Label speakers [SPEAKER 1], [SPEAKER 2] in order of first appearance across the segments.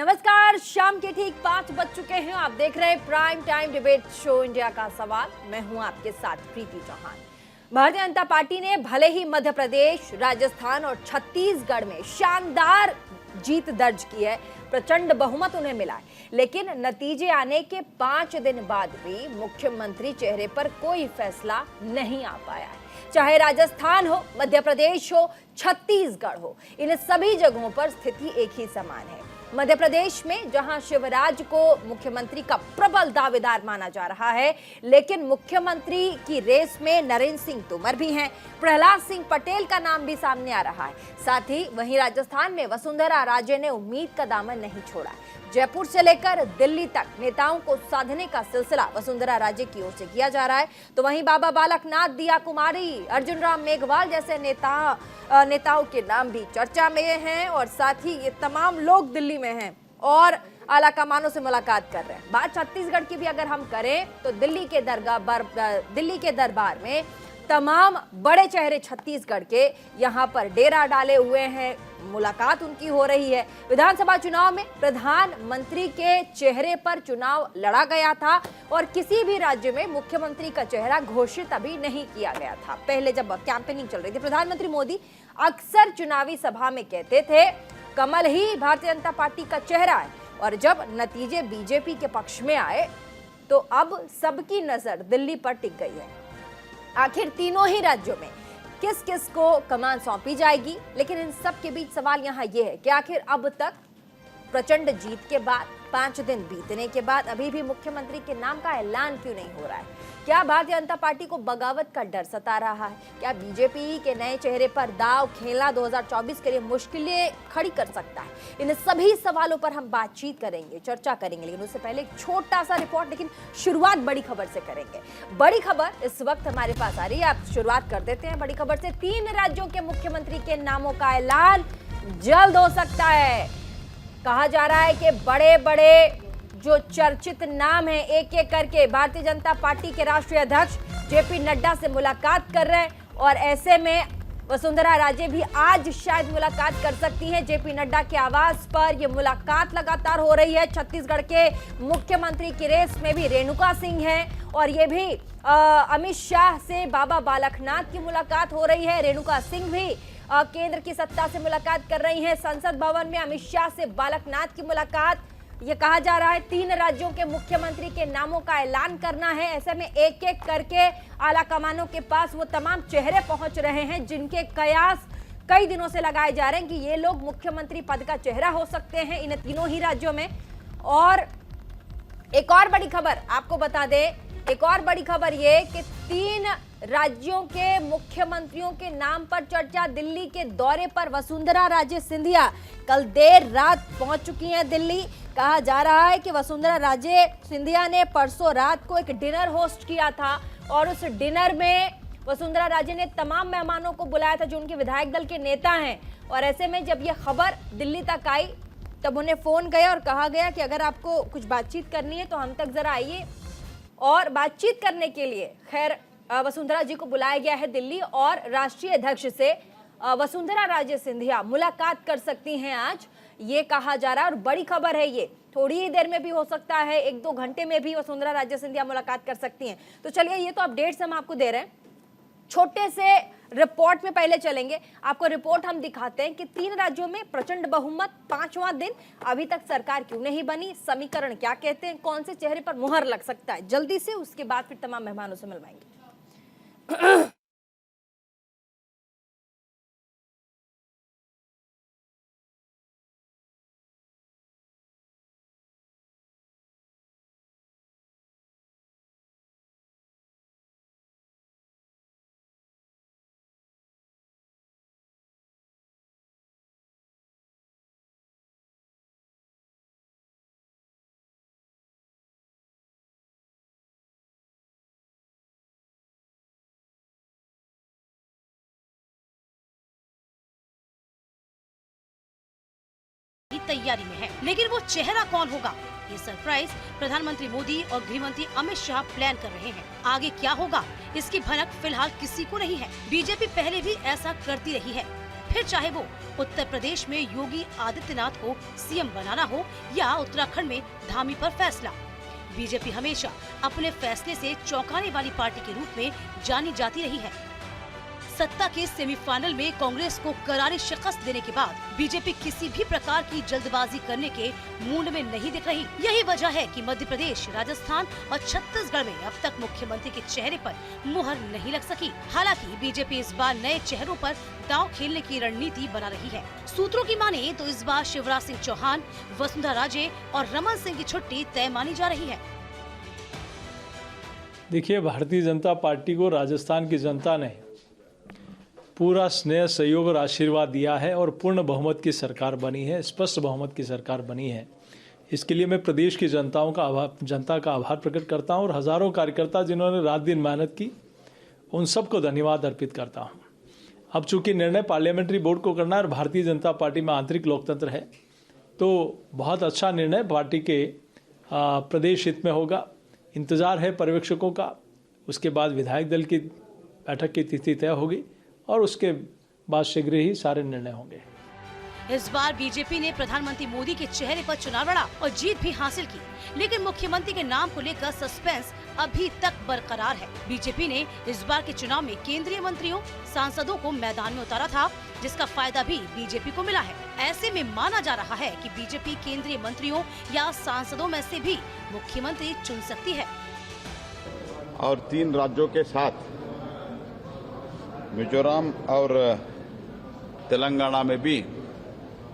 [SPEAKER 1] नमस्कार, शाम के ठीक 5 बज चुके हैं। आप देख रहे हैं prime time debate show India का सवाल। मैं हूं आपके साथ प्रीति चौहान। भारतीय जनता पार्टी ने भले ही मध्य प्रदेश, राजस्थान और छत्तीसगढ़ में शानदार जीत दर्ज की है, प्रचंड बहुमत उन्हें मिला है, लेकिन नतीजे आने के 5 दिन बाद भी मुख्यमंत्री चेहरे पर कोई फैसला नहीं आ पाया है। चाहे राजस्थान हो, मध्य प्रदेश हो, छत्तीसगढ़ हो, इन सभी जगहों पर स्थिति एक ही समान है। मध्य प्रदेश में जहां शिवराज को मुख्यमंत्री का प्रबल दावेदार माना जा रहा है, लेकिन मुख्यमंत्री की रेस में नरेंद्र सिंह तोमर भी हैं, प्रहलाद सिंह पटेल का नाम भी सामने आ रहा है। साथ ही वहीं राजस्थान में वसुंधरा राजे ने उम्मीद का दामन नहीं छोड़ा। जयपुर से लेकर दिल्ली तक नेताओं को साधने का सिलसिला वसुंधरा राजे की ओर से किया जा रहा है। तो वहीं बाबा बालकनाथ, दिया कुमारी, अर्जुन राम मेघवाल जैसे नेताओं के नाम भी चर्चा में हैं और साथ ही ये तमाम लोग दिल्ली में हैं और आला कमानों से मुलाकात कर रहे हैं। बात छत्तीसगढ़ की भी अगर हम करें तो दिल्ली के दरबार में तमाम बड़े चेहरे छत्तीसगढ़ के यहाँ पर डेरा डाले हुए हैं, मुलाकात उनकी हो रही है। विधानसभा चुनाव में प्रधानमंत्री के चेहरे पर चुनाव लड़ा गया था और किसी भी राज्य में मुख्यमंत्री का चेहरा घोषित अभी नहीं किया गया था। पहले जब कैंपेनिंग चल रही थी, प्रधानमंत्री मोदी अक्सर चुनावी सभा में कहते थे कमल ही भारतीय जनता पार्टी का चेहरा है, और जब नतीजे बीजेपी के पक्ष में आए तो अब सबकी नजर दिल्ली पर टिक गई है। आखिर तीनों ही राज्यों में किस किस को कमान सौंपी जाएगी, लेकिन इन सब के बीच सवाल यहाँ ये है कि आखिर अब तक प्रचंड जीत के बाद 5 दिन बीतने के बाद अभी भी मुख्यमंत्री के नाम का ऐलान क्यों नहीं हो रहा है? क्या भारतीय जनता पार्टी को बगावत का डर सता रहा है? क्या बीजेपी के नए चेहरे पर दाव खेलना 2024 के लिए मुश्किलें खड़ी कर सकता है? इन सभी सवालों पर हम बातचीत करेंगे, चर्चा करेंगे, लेकिन उससे पहले एक छोटा सा रिपोर्ट, लेकिन शुरुआत बड़ी खबर से करेंगे। बड़ी खबर इस वक्त हमारे पास आ रही है, आप शुरुआत कर देते हैं बड़ी खबर से। 3 राज्यों के मुख्यमंत्री के नामों का ऐलान जल्द हो सकता है। कहा जा रहा है कि बड़े बड़े जो चर्चित नाम हैं, एक एक करके भारतीय जनता पार्टी के राष्ट्रीय अध्यक्ष जेपी नड्डा से मुलाकात कर रहे हैं और ऐसे में वसुंधरा राजे भी आज शायद मुलाकात कर सकती हैं। जेपी नड्डा के आवास पर ये मुलाकात लगातार हो रही है। छत्तीसगढ़ के मुख्यमंत्री की रेस में भी रेणुका सिंह हैं और ये भी अमित शाह से बाबा बालकनाथ की मुलाकात हो रही है। रेणुका सिंह भी केंद्र की सत्ता से मुलाकात कर रही हैं। संसद भवन में अमित शाह से बालकनाथ की मुलाकात। ये कहा जा रहा है 3 राज्यों के मुख्यमंत्री के नामों का ऐलान करना है। ऐसे में एक एक करके आला कमानों के पास वो तमाम चेहरे पहुंच रहे हैं जिनके कयास कई दिनों से लगाए जा रहे हैं कि ये लोग मुख्यमंत्री पद का चेहरा हो सकते हैं इन तीनों ही राज्यों में। और एक और बड़ी खबर आपको बता दें, एक और बड़ी खबर ये कि 3 राज्यों के मुख्यमंत्रियों के नाम पर चर्चा। दिल्ली के दौरे पर वसुंधरा राजे सिंधिया कल देर रात पहुंच चुकी हैं दिल्ली। कहा जा रहा है कि वसुंधरा राजे सिंधिया ने परसों रात को एक डिनर होस्ट किया था और उस डिनर में वसुंधरा राजे ने तमाम मेहमानों को बुलाया था जो उनके विधायक दल के नेता हैं। और ऐसे में जब यह खबर दिल्ली तक आई तब उन्हें फोन गया और कहा गया कि अगर आपको कुछ बातचीत करनी है तो हम तक जरा आइए। और बातचीत करने के लिए खैर वसुंधरा जी को बुलाया गया है दिल्ली और राष्ट्रीय अध्यक्ष से वसुंधरा राजे सिंधिया मुलाकात कर सकती हैं आज, ये कहा जा रहा है। और बड़ी खबर है ये, थोड़ी ही देर में भी हो सकता है, 1-2 घंटे में भी वसुंधरा राजे सिंधिया मुलाकात कर सकती हैं। तो चलिए, ये तो अपडेट्स हम आपको दे रहे हैं। छोटे से रिपोर्ट में पहले चलेंगे, आपको रिपोर्ट हम दिखाते हैं कि 3 राज्यों में प्रचंड बहुमत, 5वां दिन अभी तक सरकार क्यों नहीं बनी, समीकरण क्या कहते हैं, कौन से चेहरे पर मुहर लग सकता है। जल्दी से उसके बाद फिर तमाम मेहमानों से मिलवाएंगे।
[SPEAKER 2] तैयारी में है, लेकिन वो चेहरा कौन होगा, ये सरप्राइज प्रधानमंत्री मोदी और गृह मंत्री अमित शाह प्लान कर रहे हैं। आगे क्या होगा इसकी भनक फिलहाल किसी को नहीं है। बीजेपी पहले भी ऐसा करती रही है। फिर चाहे वो उत्तर प्रदेश में योगी आदित्यनाथ को सीएम बनाना हो या उत्तराखंड में धामी पर फैसला। बीजेपी हमेशा अपने फैसले से चौंकाने वाली पार्टी के रूप में जानी जाती रही है। सत्ता के सेमीफाइनल में कांग्रेस को करारी शिकस्त देने के बाद बीजेपी किसी भी प्रकार की जल्दबाजी करने के मूड में नहीं दिख रही। यही वजह है कि मध्य प्रदेश, राजस्थान और छत्तीसगढ़ में अब तक मुख्यमंत्री के चेहरे पर मुहर नहीं लग सकी। हालांकि बीजेपी इस बार नए चेहरों पर दांव खेलने की रणनीति बना रही है। सूत्रों की माने तो इस बार शिवराज सिंह चौहान, वसुंधरा राजे और रमन सिंह की छुट्टी तय मानी जा रही है।
[SPEAKER 3] देखिए, भारतीय जनता पार्टी को राजस्थान की जनता ने पूरा स्नेह, सहयोग और आशीर्वाद दिया है और पूर्ण बहुमत की सरकार बनी है, स्पष्ट बहुमत की सरकार बनी है। इसके लिए मैं प्रदेश की जनता का आभार प्रकट करता हूं और हजारों कार्यकर्ता जिन्होंने रात दिन मेहनत की, उन सबको धन्यवाद अर्पित करता हूं। अब चूंकि निर्णय पार्लियामेंट्री बोर्ड को करना है और भारतीय जनता पार्टी में आंतरिक लोकतंत्र है, तो बहुत अच्छा निर्णय पार्टी के प्रदेश हित में होगा। इंतजार है पर्यवेक्षकों का, उसके बाद विधायक दल की बैठक की तिथि तय होगी और उसके बाद शीघ्र ही सारे निर्णय होंगे।
[SPEAKER 2] इस बार बीजेपी ने प्रधानमंत्री मोदी के चेहरे पर चुनाव लड़ा और जीत भी हासिल की, लेकिन मुख्यमंत्री के नाम को लेकर सस्पेंस अभी तक बरकरार है। बीजेपी ने इस बार के चुनाव में केंद्रीय मंत्रियों, सांसदों को मैदान में उतारा था, जिसका फायदा भी बीजेपी को मिला है। ऐसे में माना जा रहा है कि बीजेपी केंद्रीय मंत्रियों या सांसदों में से भी मुख्यमंत्री चुन सकती है।
[SPEAKER 4] और 3 राज्यों के साथ मिजोरम और तेलंगाना में भी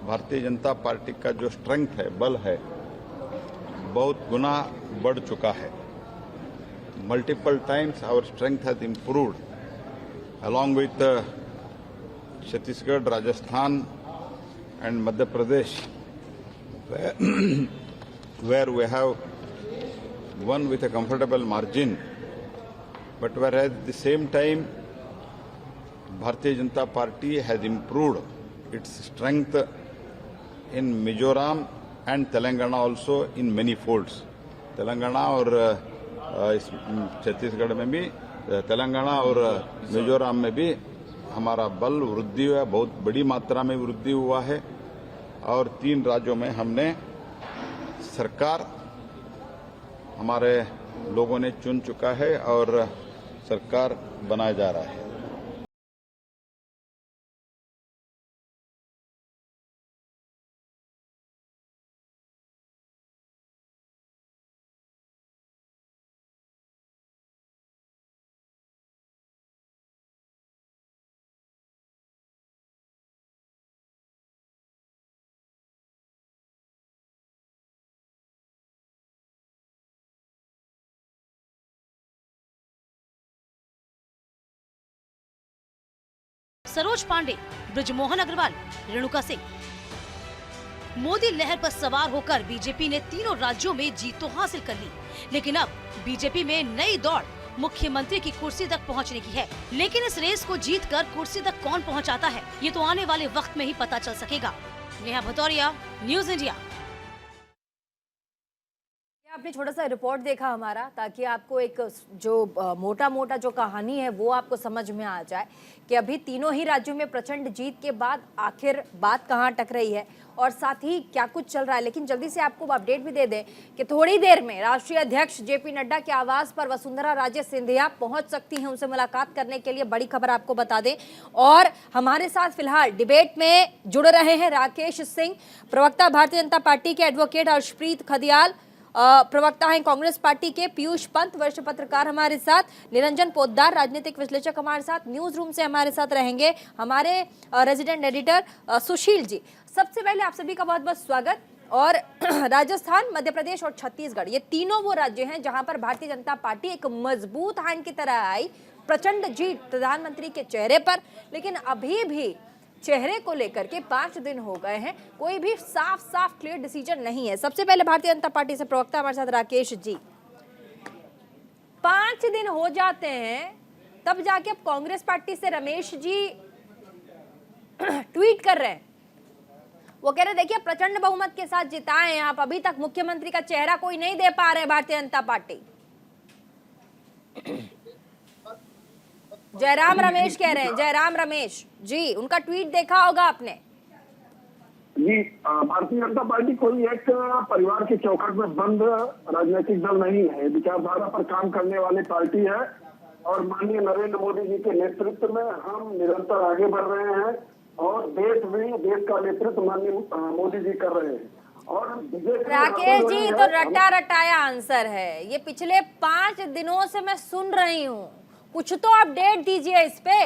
[SPEAKER 4] भारतीय जनता पार्टी का जो स्ट्रेंथ है, बल है, बहुत गुना बढ़ चुका है। Multiple times our strength has improved along with Chhattisgarh, Rajasthan and Madhya Pradesh, where we have won with a comfortable margin, but whereas at the same time Bharatiya Janata Party has improved its strength in Mizoram and Telangana also in many folds. Telangana और छत्तीसगढ़ में भी, तेलंगाना और मिजोरम में भी हमारा बल वृद्धि हुआ, बहुत बड़ी मात्रा में वृद्धि हुआ है। और 3 राज्यों में हमने सरकार हमारे लोगों ने चुन चुका है और सरकार बनाया जा रहा है।
[SPEAKER 2] सरोज पांडे, ब्रजमोहन अग्रवाल, रेणुका सिंह। मोदी लहर पर सवार होकर बीजेपी ने तीनों राज्यों में जीत तो हासिल कर ली, लेकिन अब बीजेपी में नई दौड़ मुख्यमंत्री की कुर्सी तक पहुंचने की है। लेकिन इस रेस को जीतकर कुर्सी तक कौन पहुंचाता है, ये तो आने वाले वक्त में ही पता चल सकेगा। Neha Bhatauria, news India.
[SPEAKER 1] आपने छोटा सा रिपोर्ट देखा हमारा, ताकि आपको एक जो मोटा जो कहानी है वो आपको समझ में आ जाए कि अभी तीनों ही राज्यों में प्रचंड जीत के बाद आखिर बात कहाँ अटक रही है और साथ ही क्या कुछ चल रहा है। लेकिन जल्दी से आपको अपडेट भी दे दें कि थोड़ी देर में राष्ट्रीय अध्यक्ष जेपी नड्डा के आवास पर वसुंधरा राजे सिंधिया पहुंच सकती हैं उनसे मुलाकात करने के लिए। बड़ी खबर आपको बता दें। और हमारे साथ फिलहाल डिबेट में जुड़ रहे हैं राकेश सिंह, प्रवक्ता भारतीय जनता पार्टी के, एडवोकेट हर्षप्रीत खदियाल, प्रवक्ता हैं कांग्रेस पार्टी के पीयूष पंत, वरिष्ठ पत्रकार हमारे साथ, निरंजन पोद्दार, राजनीतिक विश्लेषक हमारे साथ, न्यूज रूम से हमारे साथ रहेंगे हमारे रेजिडेंट एडिटर सुशील जी। सबसे पहले आप सभी का बहुत बहुत स्वागत। और राजस्थान, मध्य प्रदेश और छत्तीसगढ़, ये तीनों वो राज्य हैं जहां पर भारतीय जनता पार्टी एक मजबूत हैंड की तरह आई, प्रचंड जीत प्रधानमंत्री के चेहरे पर। लेकिन अभी भी चेहरे को लेकर के 5 दिन हो गए हैं, कोई भी साफ क्लियर डिसीजन नहीं है। सबसे पहले भारतीय जनता पार्टी से प्रवक्ता हमारे साथ राकेश जी, 5 दिन हो जाते हैं तब जाके अब कांग्रेस पार्टी से रमेश जी ट्वीट कर रहे हैं। वो कह रहे देखिए प्रचंड बहुमत के साथ जिताए हैं आप, अभी तक मुख्यमंत्री का चेहरा कोई नहीं दे पा रहे भारतीय जनता पार्टी। जयराम रमेश कह रहे हैं, जयराम रमेश जी, उनका ट्वीट देखा होगा आपने।
[SPEAKER 5] जी, भारतीय जनता पार्टी कोई एक परिवार के चौखट में बंद राजनीतिक दल नहीं है, विचारधारा पर काम करने वाली पार्टी है और माननीय नरेंद्र मोदी जी के नेतृत्व में हम निरंतर आगे बढ़ रहे हैं और देश का नेतृत्व माननीय मोदी जी कर रहे हैं। और
[SPEAKER 1] राकेश जी, तो रटा रटाया आंसर है ये, पिछले 5 दिनों से मैं सुन रही हूँ, कुछ तो अपडेट दीजिए इस पे।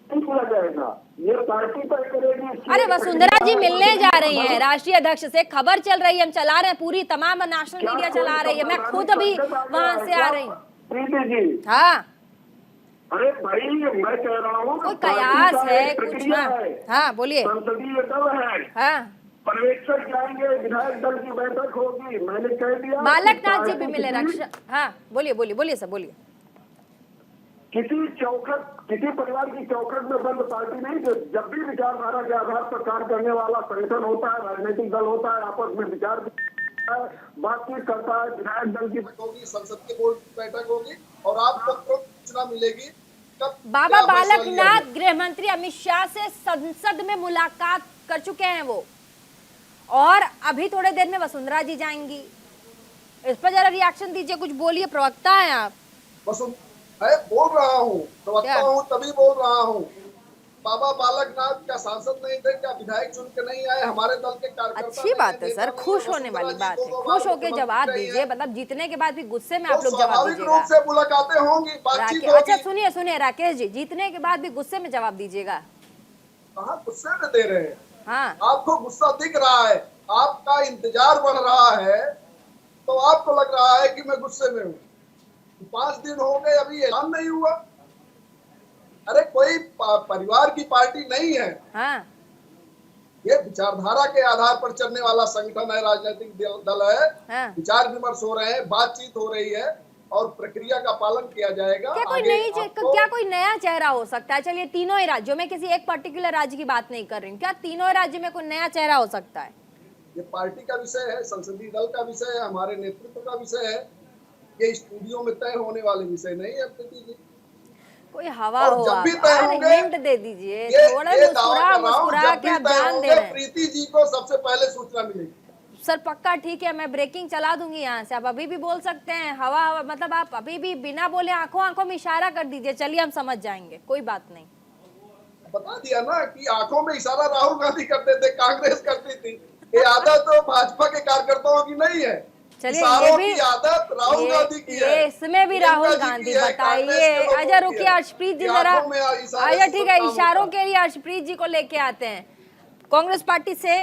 [SPEAKER 5] जाएगा ये पार्टी तय करेगी।
[SPEAKER 1] अरे वसुंधरा जी मिलने जा रही हैं राष्ट्रीय अध्यक्ष से, खबर चल रही है, हम चला रहे हैं, पूरी तमाम नेशनल मीडिया चला रही है, मैं खुद अभी वहां से आ रही हूँ।
[SPEAKER 5] प्रीति जी,
[SPEAKER 1] हाँ,
[SPEAKER 5] अरे भाई मैं कह रहा हूँ
[SPEAKER 1] कोई कयास है कुछ? हाँ बोलिए।
[SPEAKER 5] संसदीय दल है,
[SPEAKER 1] हाँ,
[SPEAKER 5] पर्यवेक्षक जाएंगे, विधायक दल की बैठक होगी, मैंने कह दिया।
[SPEAKER 1] बालकनाथ जी भी मिले रक्षा। हाँ बोलिए बोलिए बोलिए सर, बोलिए।
[SPEAKER 5] किसी परिवार की चौखट में बंद पार्टी नहीं, जब भी विचारधारा के आधार पर कार्य करने वाला संगठन होता है, राजनीतिक दल होता है, आपस में विचार बातचीत करता है, विधायक दल की
[SPEAKER 6] होगी, संसद के बोर्ड की बैठक होगी और आपको सूचना मिलेगी।
[SPEAKER 1] बाबा बालकनाथ गृह मंत्री अमित शाह से संसद में मुलाकात कर चुके हैं वो, और अभी थोड़े देर में वसुंधरा जी जाएंगी। इस पर जरा रिएक्शन दीजिए, कुछ बोलिए, प्रवक्ता हैं आप।
[SPEAKER 6] मैं बोल रहा हूँ, प्रवक्ता हूँ तभी बोल रहा हूँ। बाबा बालकनाथ क्या सांसद नहीं थे, क्या विधायक चुन के नहीं आए, हमारे दल के कार्यकर्ता।
[SPEAKER 1] अच्छी बात है सर, खुश होने वाली बात है, खुश होके जवाब दीजिए, मतलब जीतने के बाद भी गुस्से में आप लोग जवाब दीजिएगा।
[SPEAKER 6] रूप से मुलाकातें होंगी, बातचीत होगी।
[SPEAKER 1] अच्छा सुनिए सुनिए राकेश जी, जीतने के बाद भी गुस्से में जवाब दीजिएगा।
[SPEAKER 6] कहाँ गुस्से में दे रहे हैं?
[SPEAKER 1] हाँ,
[SPEAKER 6] आपको गुस्सा दिख रहा है, आपका इंतजार बढ़ रहा है, तो आपको लग रहा है कि मैं गुस्से में हूँ। 5 दिन हो गए, अभी ऐलान नहीं हुआ। अरे कोई परिवार की पार्टी नहीं है।
[SPEAKER 1] हाँ,
[SPEAKER 6] ये विचारधारा के आधार पर चलने वाला संगठन है, राजनीतिक दल है।
[SPEAKER 1] हाँ।
[SPEAKER 6] विचार विमर्श हो रहे हैं, बातचीत हो रही है और प्रक्रिया का पालन किया जाएगा।
[SPEAKER 1] क्या कोई नया चेहरा हो सकता है? चलिए तीनों ही राज्यों में, किसी एक पर्टिकुलर राज्य की बात नहीं कर रही हूँ, क्या तीनों राज्य में कोई नया चेहरा हो सकता है?
[SPEAKER 6] ये पार्टी का विषय है, संसदीय दल का विषय है, हमारे नेतृत्व का विषय है। ये स्टूडियो में तय होने वाले विषय नहीं है। प्रीति जी,
[SPEAKER 1] कोई हवा हो,
[SPEAKER 6] जब भी तय होंगे,
[SPEAKER 1] हिंट दे दीजिए, थोड़ा मुस्कुरा के आप ध्यान दे रहे हैं।
[SPEAKER 6] प्रीति जी को सबसे पहले सूचना मिलेगी।
[SPEAKER 1] सर पक्का, ठीक है, मैं ब्रेकिंग चला दूंगी यहाँ से, आप अभी भी बोल सकते हैं। हवा मतलब आप अभी भी बिना बोले आंखों में इशारा कर दीजिए, चलिए हम समझ जाएंगे, कोई बात नहीं।
[SPEAKER 6] बता दिया ना कि आंखों में इशारा राहुल गांधी करते थे, कांग्रेस करती थी। ये आदत तो भाजपा के कार्यकर्ताओं की नहीं है।
[SPEAKER 1] चलिए ये भी
[SPEAKER 6] आदत राहुल गांधी की है।
[SPEAKER 1] इसमें भी राहुल गांधी, बताइए। अच्छा रुकिए अर्शप्रीत जी जरा, अच्छा ठीक है, इशारों के लिए अर्शप्रीत जी को लेके आते हैं। कांग्रेस पार्टी से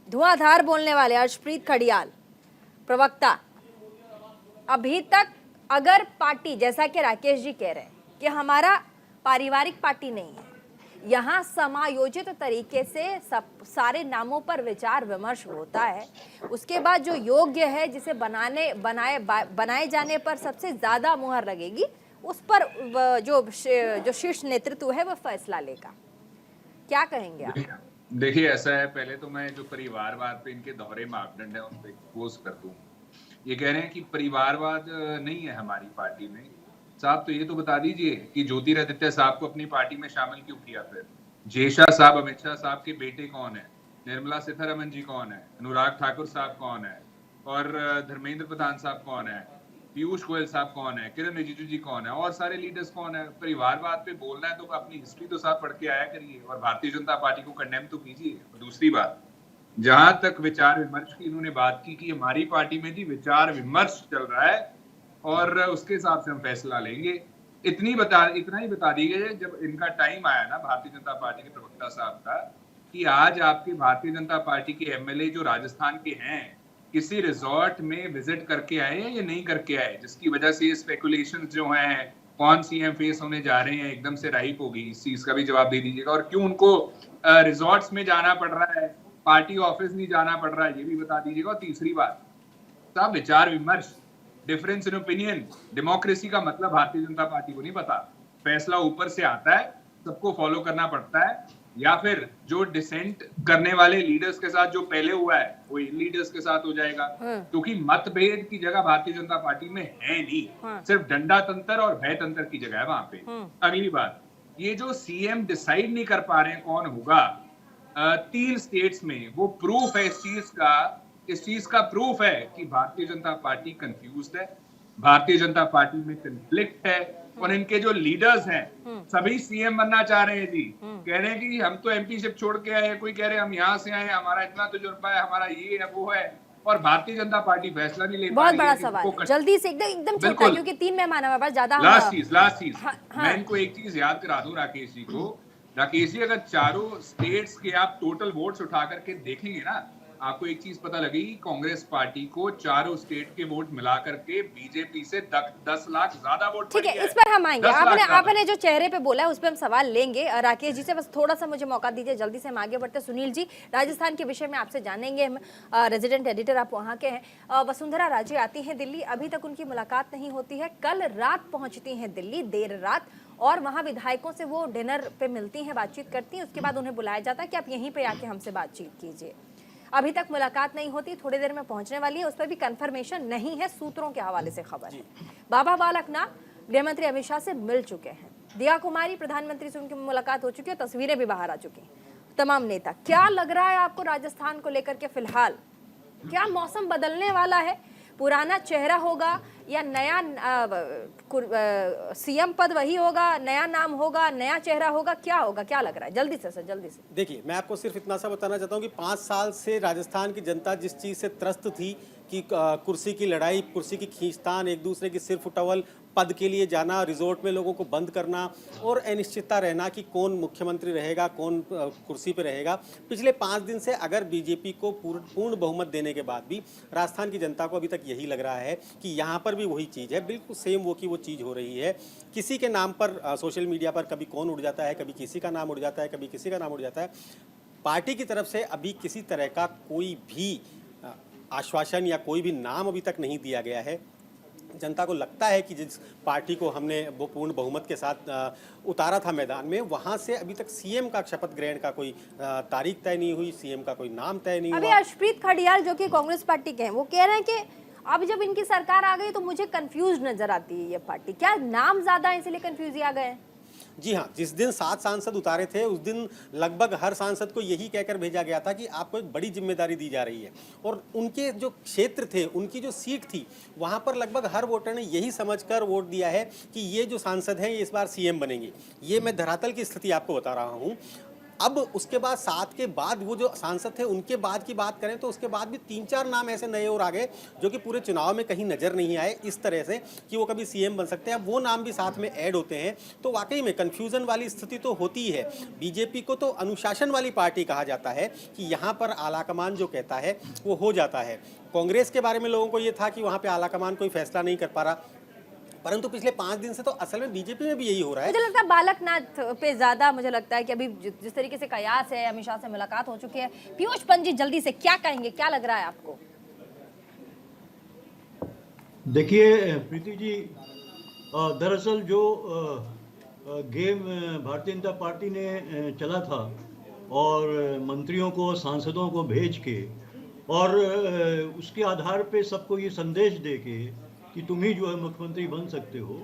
[SPEAKER 1] धुआंधार बोलने वाले अर्शप्रीत खड़ियाल, प्रवक्ता, अभी तक अगर पार्टी, जैसा कि राकेश जी कह रहे हैं कि हमारा पारिवारिक पार्टी नहीं है, यहाँ समायोजित तरीके से सब सारे नामों पर विचार विमर्श होता है, उसके बाद जो योग्य है, जिसे बनाए जाने पर सबसे ज्यादा मुहर लगेगी, उस पर जो शीर्ष नेतृत्व है वो फैसला लेगा। क्या कहेंगे आप?
[SPEAKER 7] देखिए ऐसा है, पहले तो मैं जो परिवारवाद पे इनके दोहरे मापदंड है उन पे एक्सपोज कर दूं। ये कह रहे हैं कि परिवारवाद नहीं है हमारी पार्टी में। साहब तो ये तो बता दीजिए कि ज्योतिरादित्य साहब को अपनी पार्टी में शामिल क्यों किया? फिर जय शाह साहब, अमित शाह साहब के बेटे कौन है? निर्मला सीतारमन जी कौन है? अनुराग ठाकुर साहब कौन है? और धर्मेंद्र प्रधान साहब कौन है? पीयूष गोयल साहब कौन है? किरण रिजिजू जी कौन है? और सारे लीडर्स कौन है? परिवारवाद पे बोलना है तो अपनी हिस्ट्री तो साहब पढ़ के आया करिए और भारतीय जनता पार्टी को कंडेम तो कीजिए। दूसरी बात, जहां तक विचार विमर्श की इन्होंने बात की कि हमारी पार्टी में जी विचार विमर्श चल रहा है और उसके हिसाब से हम फैसला लेंगे, इतना ही बता दीजिए जब इनका टाइम आया ना भारतीय जनता पार्टी के प्रवक्ता साहब का, कि आज आपके भारतीय जनता पार्टी के एमएलए जो राजस्थान के हैं किसी रिजॉर्ट में विजिट करके आए हैं या नहीं करके आए, जिसकी वजह से ये स्पेकुलेशन जो हैं कौन सीएम फेस होने जा रहे हैं एकदम से राइप होगी, इस चीज का भी जवाब दे दीजिएगा। और क्यों उनको रिजॉर्ट्स में जाना पड़ रहा है, पार्टी ऑफिस नहीं जाना पड़ रहा है, ये भी बता दीजिएगा। और तीसरी बात, साहब विचार विमर्श, डिफरेंस इन ओपिनियन, डेमोक्रेसी का मतलब भारतीय जनता पार्टी को नहीं पता। फैसला ऊपर से आता है, सबको फॉलो करना पड़ता है या फिर जो डिसेंट करने वाले लीडर्स के साथ जो पहले हुआ है वो इन लीडर्स के साथ हो जाएगा, क्योंकि मतभेद की जगह भारतीय जनता पार्टी में है नहीं, सिर्फ डंडा तंत्र और भय तंत्र की जगह है वहां पे। अगली बात, ये जो सीएम डिसाइड नहीं कर पा रहे हैं कौन होगा 3 स्टेट्स में, वो प्रूफ है इस चीज का प्रूफ है कि भारतीय जनता पार्टी कंफ्यूज्ड है, भारतीय जनता पार्टी में कन्फ्लिक्ट है, और इनके जो लीडर्स हैं सभी सीएम बनना चाह रहे हैं जी। कह रहे हैं कि हम तो एमपीशिप छोड़ के आए, कोई कह रहे हैं हम यहाँ से आए, हमारा इतना तजुर्बा है, हमारा ये है वो है, और भारतीय जनता पार्टी फैसला नहीं ले पा रही है।
[SPEAKER 1] बहुत बड़ा सवाल है, जल्दी से एकदम छोटा, क्योंकि 3 मेहमान हमारे पास ज्यादा।
[SPEAKER 7] लास्ट चीज मैं इनको एक चीज याद करा दूं राकेश जी को। राकेश जी, अगर चारों स्टेट्स के आप टोटल वोट्स उठा करके देखेंगे ना, आपको एक चीज पता लगेगी, कांग्रेस पार्टी को चारों स्टेट के वोट मिलाकर के बीजेपी से 10 लाख ज्यादा वोट।
[SPEAKER 1] ठीक है, इस पर हम आएंगे। आपने जो चेहरे पे बोला है उस पर हम सवाल लेंगे राकेश जी से, बस थोड़ा सा मुझे मौका दीजिए, जल्दी से हम आगे बढ़ते हैं। सुनील जी, राजस्थान के विषय में आपसे जानेंगे हम, रेजिडेंट एडिटर आप वहाँ के हैं। वसुंधरा राजे आती हैं दिल्ली, अभी तक उनकी मुलाकात नहीं होती है, कल रात पहुंचती हैं दिल्ली देर रात, और वहाँ विधायकों से वो डिनर पे मिलती हैं, बातचीत करती हैं, उसके बाद उन्हें बुलाया जाता है कि आप यहीं पे आके हमसे बातचीत कीजिए। अभी तक मुलाकात नहीं होती, थोड़ी देर में पहुंचने वाली है, उस पर भी कंफर्मेशन नहीं है, सूत्रों के हवाले से खबर है। बाबा बालक नाथ गृहमंत्री अमित शाह से मिल चुके हैं, दिया कुमारी प्रधानमंत्री से उनकी मुलाकात हो चुकी है, तस्वीरें भी बाहर आ चुकी हैं, तमाम नेता। क्या लग रहा है आपको राजस्थान को लेकर के फिलहाल? क्या मौसम बदलने वाला है? पुराना चेहरा होगा या नया सीएम पद वही होगा, नया नाम होगा, नया चेहरा होगा, क्या होगा, क्या लग रहा है? जल्दी से सर, जल्दी से।
[SPEAKER 8] देखिए, मैं आपको सिर्फ इतना सा बताना चाहता हूँ कि 5 साल से राजस्थान की जनता जिस चीज़ से त्रस्त थी कि कुर्सी की लड़ाई, कुर्सी की खींचतान, एक दूसरे की सिर फुटवल, पद के लिए जाना, रिजॉर्ट में लोगों को बंद करना और अनिश्चितता रहना कि कौन मुख्यमंत्री रहेगा, कौन कुर्सी पे रहेगा। पिछले 5 दिन से अगर बीजेपी को पूर्ण बहुमत देने के बाद भी राजस्थान की जनता को अभी तक यही लग रहा है कि यहाँ पर भी वही चीज़ है, बिल्कुल सेम वो की वो चीज़ हो रही है। किसी के नाम पर सोशल मीडिया पर कभी कौन उड़ जाता है, कभी किसी का नाम उड़ जाता है, कभी किसी का नाम उड़ जाता है। पार्टी की तरफ से अभी किसी तरह का कोई भी आश्वासन या कोई भी नाम अभी तक नहीं दिया गया है। जनता को लगता है कि जिस पार्टी को हमने वो पूर्ण बहुमत के साथ उतारा था मैदान में, वहां से अभी तक सीएम का शपथ ग्रहण का कोई तारीख तय नहीं हुई, सीएम का कोई नाम तय नहीं हुआ।
[SPEAKER 1] अभी हर्षप्रीत खडियाल जो कि कांग्रेस पार्टी के हैं, वो कह रहे हैं कि अब जब इनकी सरकार आ गई तो मुझे कंफ्यूज नजर आती है ये पार्टी। क्या नाम ज्यादा है इसलिए कंफ्यूज आ गए?
[SPEAKER 8] जी हाँ, जिस दिन 7 सांसद उतारे थे उस दिन लगभग हर सांसद को यही कहकर भेजा गया था कि आपको एक बड़ी जिम्मेदारी दी जा रही है, और उनके जो क्षेत्र थे, उनकी जो सीट थी, वहाँ पर लगभग हर वोटर ने यही समझकर वोट दिया है कि ये जो सांसद हैं ये इस बार सीएम बनेंगे। ये मैं धरातल की स्थिति आपको बता रहा हूँ। अब उसके बाद 7 के बाद वो जो सांसद थे उनके बाद की बात करें तो उसके बाद भी 3-4 नाम ऐसे नए और आ गए जो कि पूरे चुनाव में कहीं नजर नहीं आए इस तरह से कि वो कभी सीएम बन सकते हैं। वो नाम भी साथ में ऐड होते हैं तो वाकई में कन्फ्यूजन वाली स्थिति तो होती है। बीजेपी को तो अनुशासन वाली पार्टी कहा जाता है कि यहाँ पर आलाकमान जो कहता है वो हो जाता है। कांग्रेस के बारे में लोगों को ये था कि वहाँ पर आलाकमान कोई फैसला नहीं कर पा रहा, परंतु पिछले 5 दिन से तो असल में बीजेपी में भी यही हो रहा है।
[SPEAKER 1] मुझे लगता है बालकनाथ पे ज्यादा मुझे लगता है कि अभी जिस तरीके से कयास है, अमित शाह से मुलाकात हो चुकी है। पीयूष पंत जी जल्दी से क्या कहेंगे, क्या लग रहा है आपको?
[SPEAKER 9] देखिए प्रीति जी, दरअसल जो गेम भारतीय जनता पार्टी ने चला था और मंत्रियों को, सांसदों को भेज के और उसके आधार पे सबको ये संदेश दे के कि तुम ही जो है मुख्यमंत्री बन सकते हो,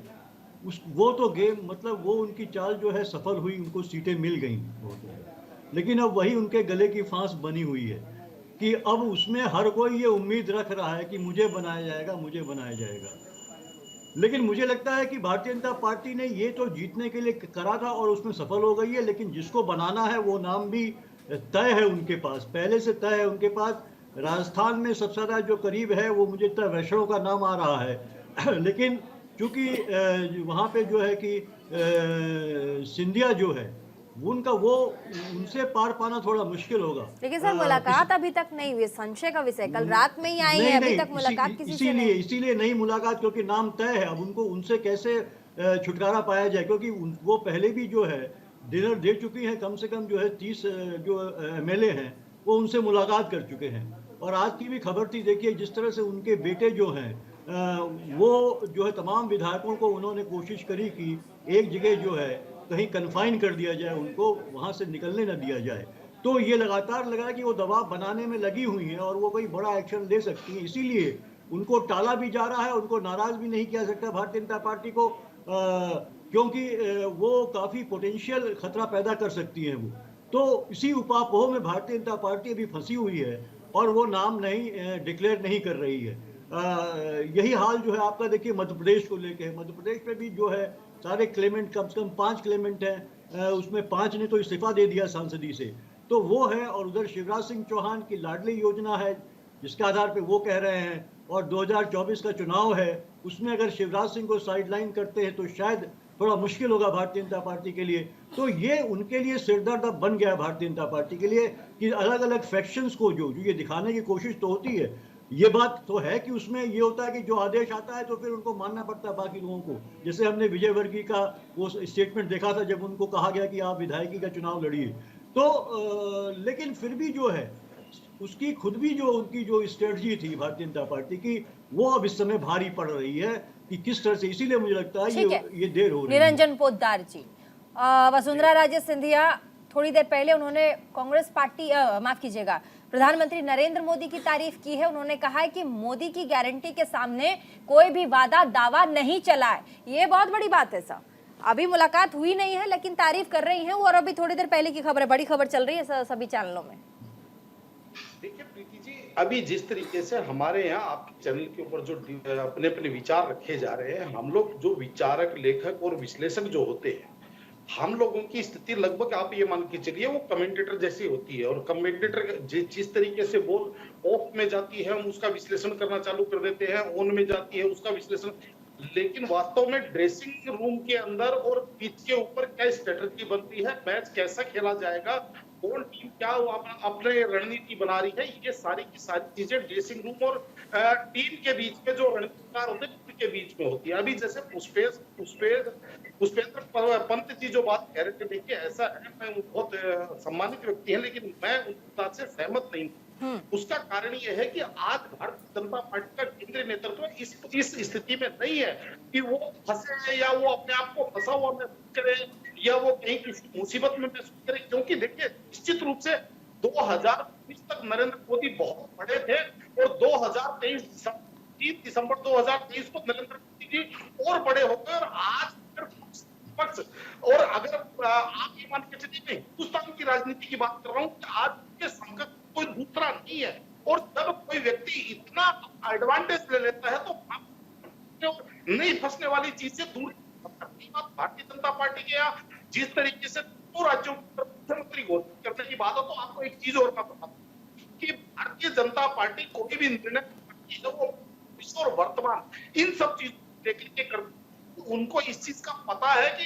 [SPEAKER 9] वो तो गेम, मतलब वो उनकी चाल जो है सफल हुई, उनको सीटें मिल गई। लेकिन अब वही उनके गले की फांस बनी हुई है कि अब उसमें हर कोई ये उम्मीद रख रहा है कि मुझे बनाया जाएगा, मुझे बनाया जाएगा। लेकिन मुझे लगता है कि भारतीय जनता पार्टी ने ये तो जीतने के लिए करा था और उसमें सफल हो गई है, लेकिन जिसको बनाना है वो नाम भी तय है उनके पास, पहले से तय है उनके पास। राजस्थान में सबसे ज़्यादा जो करीब है वो मुझे तो वैष्णव का नाम आ रहा है लेकिन चूंकि वहाँ पे जो है कि सिंधिया जो है उनका, वो उनसे पार पाना थोड़ा मुश्किल होगा।
[SPEAKER 1] लेकिन सर मुलाकात अभी तक नहीं हुई, संशय का विषय। कल रात में ही आई है, अभी तक मुलाकात किसी से नहीं।
[SPEAKER 9] इसीलिए नहीं मुलाकात, क्योंकि नाम तय है। अब उनको उनसे कैसे छुटकारा पाया जाए, क्योंकि वो पहले भी जो है डिनर दे चुकी हैं। कम से कम जो है 30 जो एमएलए हैं वो उनसे मुलाकात कर चुके हैं। और आज की भी खबर थी, देखिए जिस तरह से उनके बेटे जो हैं वो जो है तमाम विधायकों को उन्होंने कोशिश करी कि एक जगह जो है कहीं कन्फाइन कर दिया जाए, उनको वहाँ से निकलने न दिया जाए। तो ये लगातार लगा है कि वो दबाव बनाने में लगी हुई हैं और वो कोई बड़ा एक्शन ले सकती हैं, इसीलिए उनको टाला भी जा रहा है, उनको नाराज भी नहीं किया सकता भारतीय जनता पार्टी को, क्योंकि वो काफ़ी पोटेंशियल खतरा पैदा कर सकती हैं वो। तो इसी उपापोह में भारतीय जनता पार्टी अभी फंसी हुई है और वो नाम नहीं डिक्लेयर नहीं कर रही है। यही हाल जो है आपका देखिए मध्य प्रदेश को लेके है। मध्य प्रदेश में भी जो है सारे क्लेमेंट, कम से कम 5 क्लेमेंट हैं, उसमें 5 ने तो इस्तीफा दे दिया सांसदी से, तो वो है। और उधर शिवराज सिंह चौहान की लाडली योजना है जिसके आधार पे वो कह रहे हैं, और 2024 का चुनाव है, उसमें अगर शिवराज सिंह को साइडलाइन करते हैं तो शायद थोड़ा मुश्किल होगा भारतीय जनता पार्टी के लिए। तो ये उनके लिए सिरदर्द अब बन गया भारतीय जनता पार्टी के लिए कि अलग अलग फैक्शंस को जो ये दिखाने की कोशिश तो होती है, ये बात तो है कि उसमें ये होता है कि जो आदेश आता है तो फिर उनको मानना पड़ता है बाकी लोगों को। जैसे हमने विजय वर्गीय का वो स्टेटमेंट देखा था जब उनको कहा गया कि आप विधायकी का चुनाव लड़िए, तो लेकिन फिर भी जो है उसकी खुद भी जो उनकी जो स्ट्रेटजी थी भारतीय जनता पार्टी की, वो अब इस समय भारी पड़ रही है कि किस तरह से, इसीलिए मुझे लगता है ये देर हो रही है।
[SPEAKER 1] निरंजन पोद्दार जी, वसुंधरा राजे सिंधिया थोड़ी देर पहले उन्होंने कांग्रेस पार्टी माफ कीजिएगा प्रधानमंत्री नरेंद्र मोदी की तारीफ की है। उन्होंने कहा है कि मोदी की गारंटी के सामने कोई भी वादा दावा नहीं चला है। ये बहुत बड़ी बात है सर। अभी मुलाकात हुई नहीं है लेकिन तारीफ कर रही हैं, और अभी थोड़ी देर पहले की खबर है, बड़ी खबर चल रही है सभी चैनलों में।
[SPEAKER 10] देखिए प्रीति जी, अभी जिस तरीके से हमारे यहाँ आपके चैनल के ऊपर जो अपने अपने विचार रखे जा रहे हैं, हम लोग जो विचारक, लेखक और विश्लेषक जो होते हैं, हम लोगों की स्थिति लगभग आप ये मान के चलिए वो कमेंटेटर जैसी होती है। और कमेंटेटर जिस तरीके से बोल ऑफ में जाती है हम उसका विश्लेषण करना चालू कर देते हैं, ऑन में जाती है उसका विश्लेषण। लेकिन वास्तव में ड्रेसिंग रूम के अंदर और पिच के ऊपर क्या स्ट्रेटजी बनती है, मैच कैसा खेला जाएगा, कौन टीम क्या अपने रणनीति बना रही है, ये सारी की सारी चीजें ड्रेसिंग रूम और टीम के बीच में जो रणनीतिकार होते हैं उनके बीच में होती है। अभी जैसे पुष्पेंद्र पंत जी जो बात कह रहे थे, देखिए ऐसा है, मैं बहुत सम्मानित व्यक्ति है लेकिन मैं उन बात से सहमत नहीं हूँ। उसका कारण यह है कि आज भारतीय जनता पार्टी का केंद्रीय नेतृत्व इस स्थिति में नहीं है कि वो फंसे या वो अपने आप को फंसा हुआ महसूस करे या वो कहीं किसी मुसीबत में महसूस करे। क्योंकि देखिए निश्चित रूप से 2019 तक नरेंद्र मोदी बहुत बड़े थे और 2023 3 दिसंबर 2023 को नरेंद्र मोदी जी और बड़े हो गए। और आज और अगर आप ये मान के चलिए, हिंदुस्तान की राजनीति की बात कर रहा हूँ, आज के संकट कोई दूसरा नहीं है। और जब कोई व्यक्ति इतना एडवांटेज ले लेता है तो नहीं फंसने वाली चीज से दूर। भारतीय जनता पार्टी के यहाँ जिस तरीके से 2 राज्यों पर मुख्यमंत्री घोषित करने की बात हो, तो आपको एक चीज और मैं बताता हूँ कि भारतीय जनता पार्टी कोई भी निर्णय करती है वो विश्व और वर्तमान इन सब चीजों को लेकर करती है। उनको इस चीज का पता है कि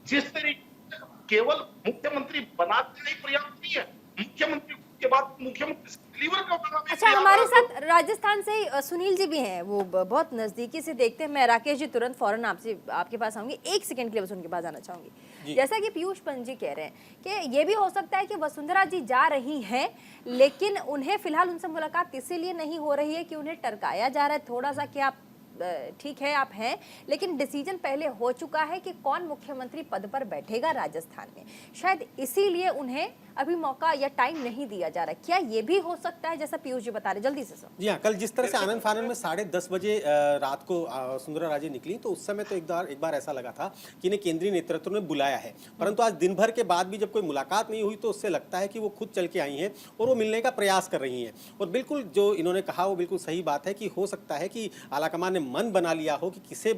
[SPEAKER 10] जिस तरीके से केवल मुख्यमंत्री बनाते नहीं पर्याप्त नहीं है, मुख्यमंत्री के बाद मुख्यमंत्री डिलीवर करना।
[SPEAKER 1] अच्छा, हमारे साथ राजस्थान से सुनील जी भी हैं, वो बहुत नजदीकी से देखते हैं। मैं राकेश जी तुरंत फौरन आपके पास आऊंगी, 1 सेकंड के लिए बस उनके पास आना चाहूंगी। जैसा कि पीयूष पंत जी कह रहे हैं कि ये भी हो सकता है कि वसुंधरा जी जा रही हैं, लेकिन उन्हें फिलहाल उनसे मुलाकात इसीलिए नहीं हो रही है कि उन्हें टरकाया जा रहा है थोड़ा सा कि आप ठीक है आप हैं, लेकिन डिसीजन पहले हो चुका है कि कौन मुख्यमंत्री पद पर बैठेगा राजस्थान में। शायद इसीलिए उन्हें अभी मौका या टाइम नहीं दिया जा रहा है। क्या ये भी हो सकता है जैसा पीयूष जी बता रहे? जल्दी से सर।
[SPEAKER 8] जी हाँ, कल जिस तरह से आनंद फानन में 10:30 बजे रात को वसुंधरा राजे निकली, तो उस समय तो एक बार ऐसा लगा था कि इन्हें केंद्रीय नेतृत्व ने बुलाया है, परंतु आज दिन भर के बाद भी जब कोई मुलाकात नहीं हुई तो उससे लगता है कि वो खुद चल के आई हैं और वो मिलने का प्रयास कर रही हैं। और बिल्कुल जो इन्होंने कहा वो बिल्कुल सही बात है कि हो सकता है कि आलाकमान ने मन बना लिया हो कि किसे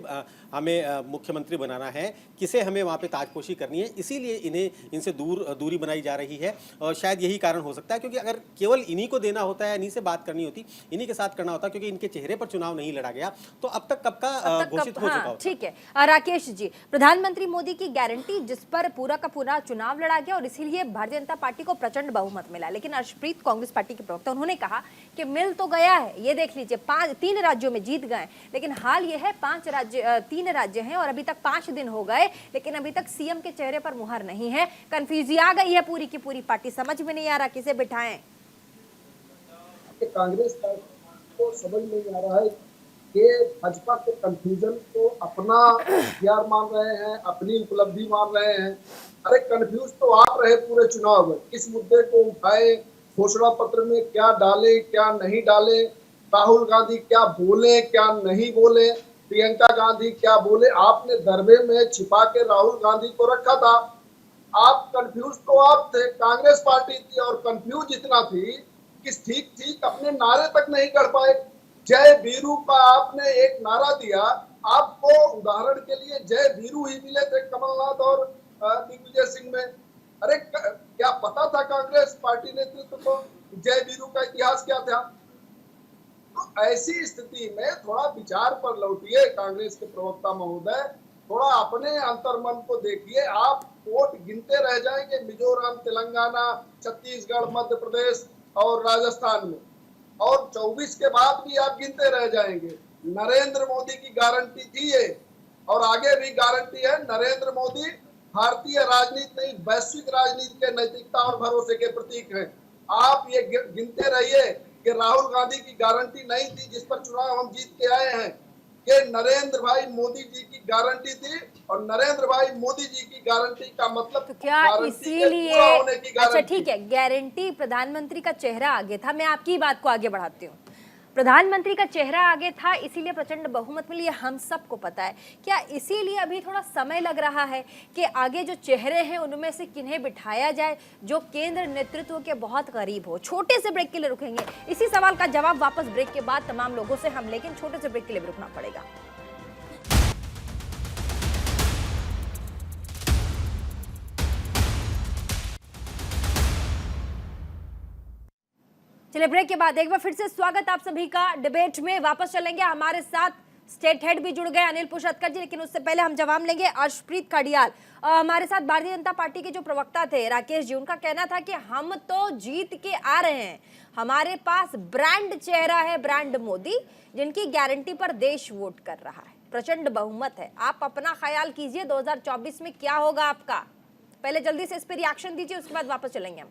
[SPEAKER 8] हमें मुख्यमंत्री बनाना है, किसे हमें वहाँ पे ताजपोशी करनी है, इसीलिए इनसे दूरी बनाई जा रही है। और शायद यही कारण हो सकता है, क्योंकि अगर केवल इन्हीं को देना होता है, इन्हीं से बात करनी होती, इन्हीं के साथ करना होता, क्योंकि इनके चेहरे पर चुनाव नहीं लड़ा गया, तो अब तक कब का घोषित हो चुका होता।
[SPEAKER 1] ठीक है राकेश जी, प्रधानमंत्री मोदी की गारंटी जिस पर पूरा का पूरा चुनाव लड़ा गया और इसीलिए भारतीय जनता पार्टी को प्रचंड बहुमत मिला, लेकिन अर्शप्रीत कांग्रेस पार्टी के प्रवक्ता उन्होंने कहा कि मिल तो गया है, ये देख लीजिए 3 राज्यों में जीत गए, लेकिन हाल ये है 3 राज्य हैं और अभी तक 5 दिन हो गए, लेकिन अभी तक सीएम के चेहरे पर मुहर नहीं है। कंफ्यूजी आ गई है पूरी की पूरी पार्टी, समझ में नहीं आ रहा किसे बिठाएं।
[SPEAKER 6] कांग्रेस को समझ नहीं आ रहा है कि भाजपा के कंफ्यूजन को अपना हथियार मान रहे हैं, अपनी उपलब्धि मान रहे हैं। अरे कंफ्यूज तो आप रहे पूरे चुनाव में, किस मुद्दे को उठाए, घोषणा पत्र में क्या डाले क्या नहीं डाले, राहुल गांधी क्या बोले क्या नहीं बोले, प्रियंका गांधी क्या बोले। आपने दरबे में छिपा के राहुल गांधी को रखा था। आप कंफ्यूज तो आप थे, कांग्रेस पार्टी थी, और कंफ्यूज इतना थी कि ठीक ठीक अपने नारे तक नहीं कर पाए। जय वीरू का आपने एक नारा दिया, आपको उदाहरण के लिए जय वीरू ही मिले थे कमलनाथ और दिग्विजय सिंह में। अरे क्या पता था कांग्रेस पार्टी नेतृत्व को जय वीरू का इतिहास क्या था? तो ऐसी स्थिति में थोड़ा विचार पर लौटिए कांग्रेस के प्रवक्ता महोदय, थोड़ा अपने अंतर्मन को देखिए। आप वोट गिनते रह जाएंगे मिजोरम, तेलंगाना, छत्तीसगढ़, मध्य प्रदेश और राजस्थान में, और 24 के बाद भी आप गिनते रह जाएंगे। नरेंद्र मोदी की गारंटी थी ये, और आगे भी गारंटी है। नरेंद्र मोदी भारतीय राजनीति नहीं, वैश्विक राजनीति के नैतिकता और भरोसे के प्रतीक हैं। आप ये गिनते रहिए कि राहुल गांधी की गारंटी नहीं थी जिस पर चुनाव हम जीत के आए हैं, कि नरेंद्र भाई मोदी जी की गारंटी थी, और नरेंद्र भाई मोदी जी की गारंटी का मतलब
[SPEAKER 1] तो क्या इसीलिए, अच्छा ठीक है, गारंटी प्रधानमंत्री का चेहरा आगे था। मैं आपकी बात को आगे बढ़ाती हूँ। प्रधानमंत्री का चेहरा आगे था, इसीलिए प्रचंड बहुमत मिली, हम सबको पता है। क्या इसीलिए अभी थोड़ा समय लग रहा है कि आगे जो चेहरे हैं उनमें से किन्हें बिठाया जाए जो केंद्र नेतृत्व के बहुत करीब हो? छोटे से ब्रेक के लिए रुकेंगे, इसी सवाल का जवाब वापस ब्रेक के बाद तमाम लोगों से हम, लेकिन छोटे से ब्रेक के लिए रुकना पड़ेगा। चलिए ब्रेक के बाद एक बार फिर से स्वागत आप सभी का डिबेट में। वापस चलेंगे, हमारे साथ स्टेट हेड भी जुड़ गए अनिल पुशतकर जी, लेकिन उससे पहले हम जवाब लेंगे अर्शप्रीत खडियाल। हमारे साथ भारतीय जनता पार्टी के जो प्रवक्ता थे राकेश जी, उनका कहना था कि हम तो जीत के आ रहे हैं, हमारे पास ब्रांड चेहरा है, ब्रांड मोदी, जिनकी गारंटी पर देश वोट कर रहा है, प्रचंड बहुमत है। आप अपना ख्याल कीजिए 2024 में क्या होगा आपका। पहले जल्दी से इस पर रिएक्शन दीजिए, उसके बाद वापस चलेंगे हम।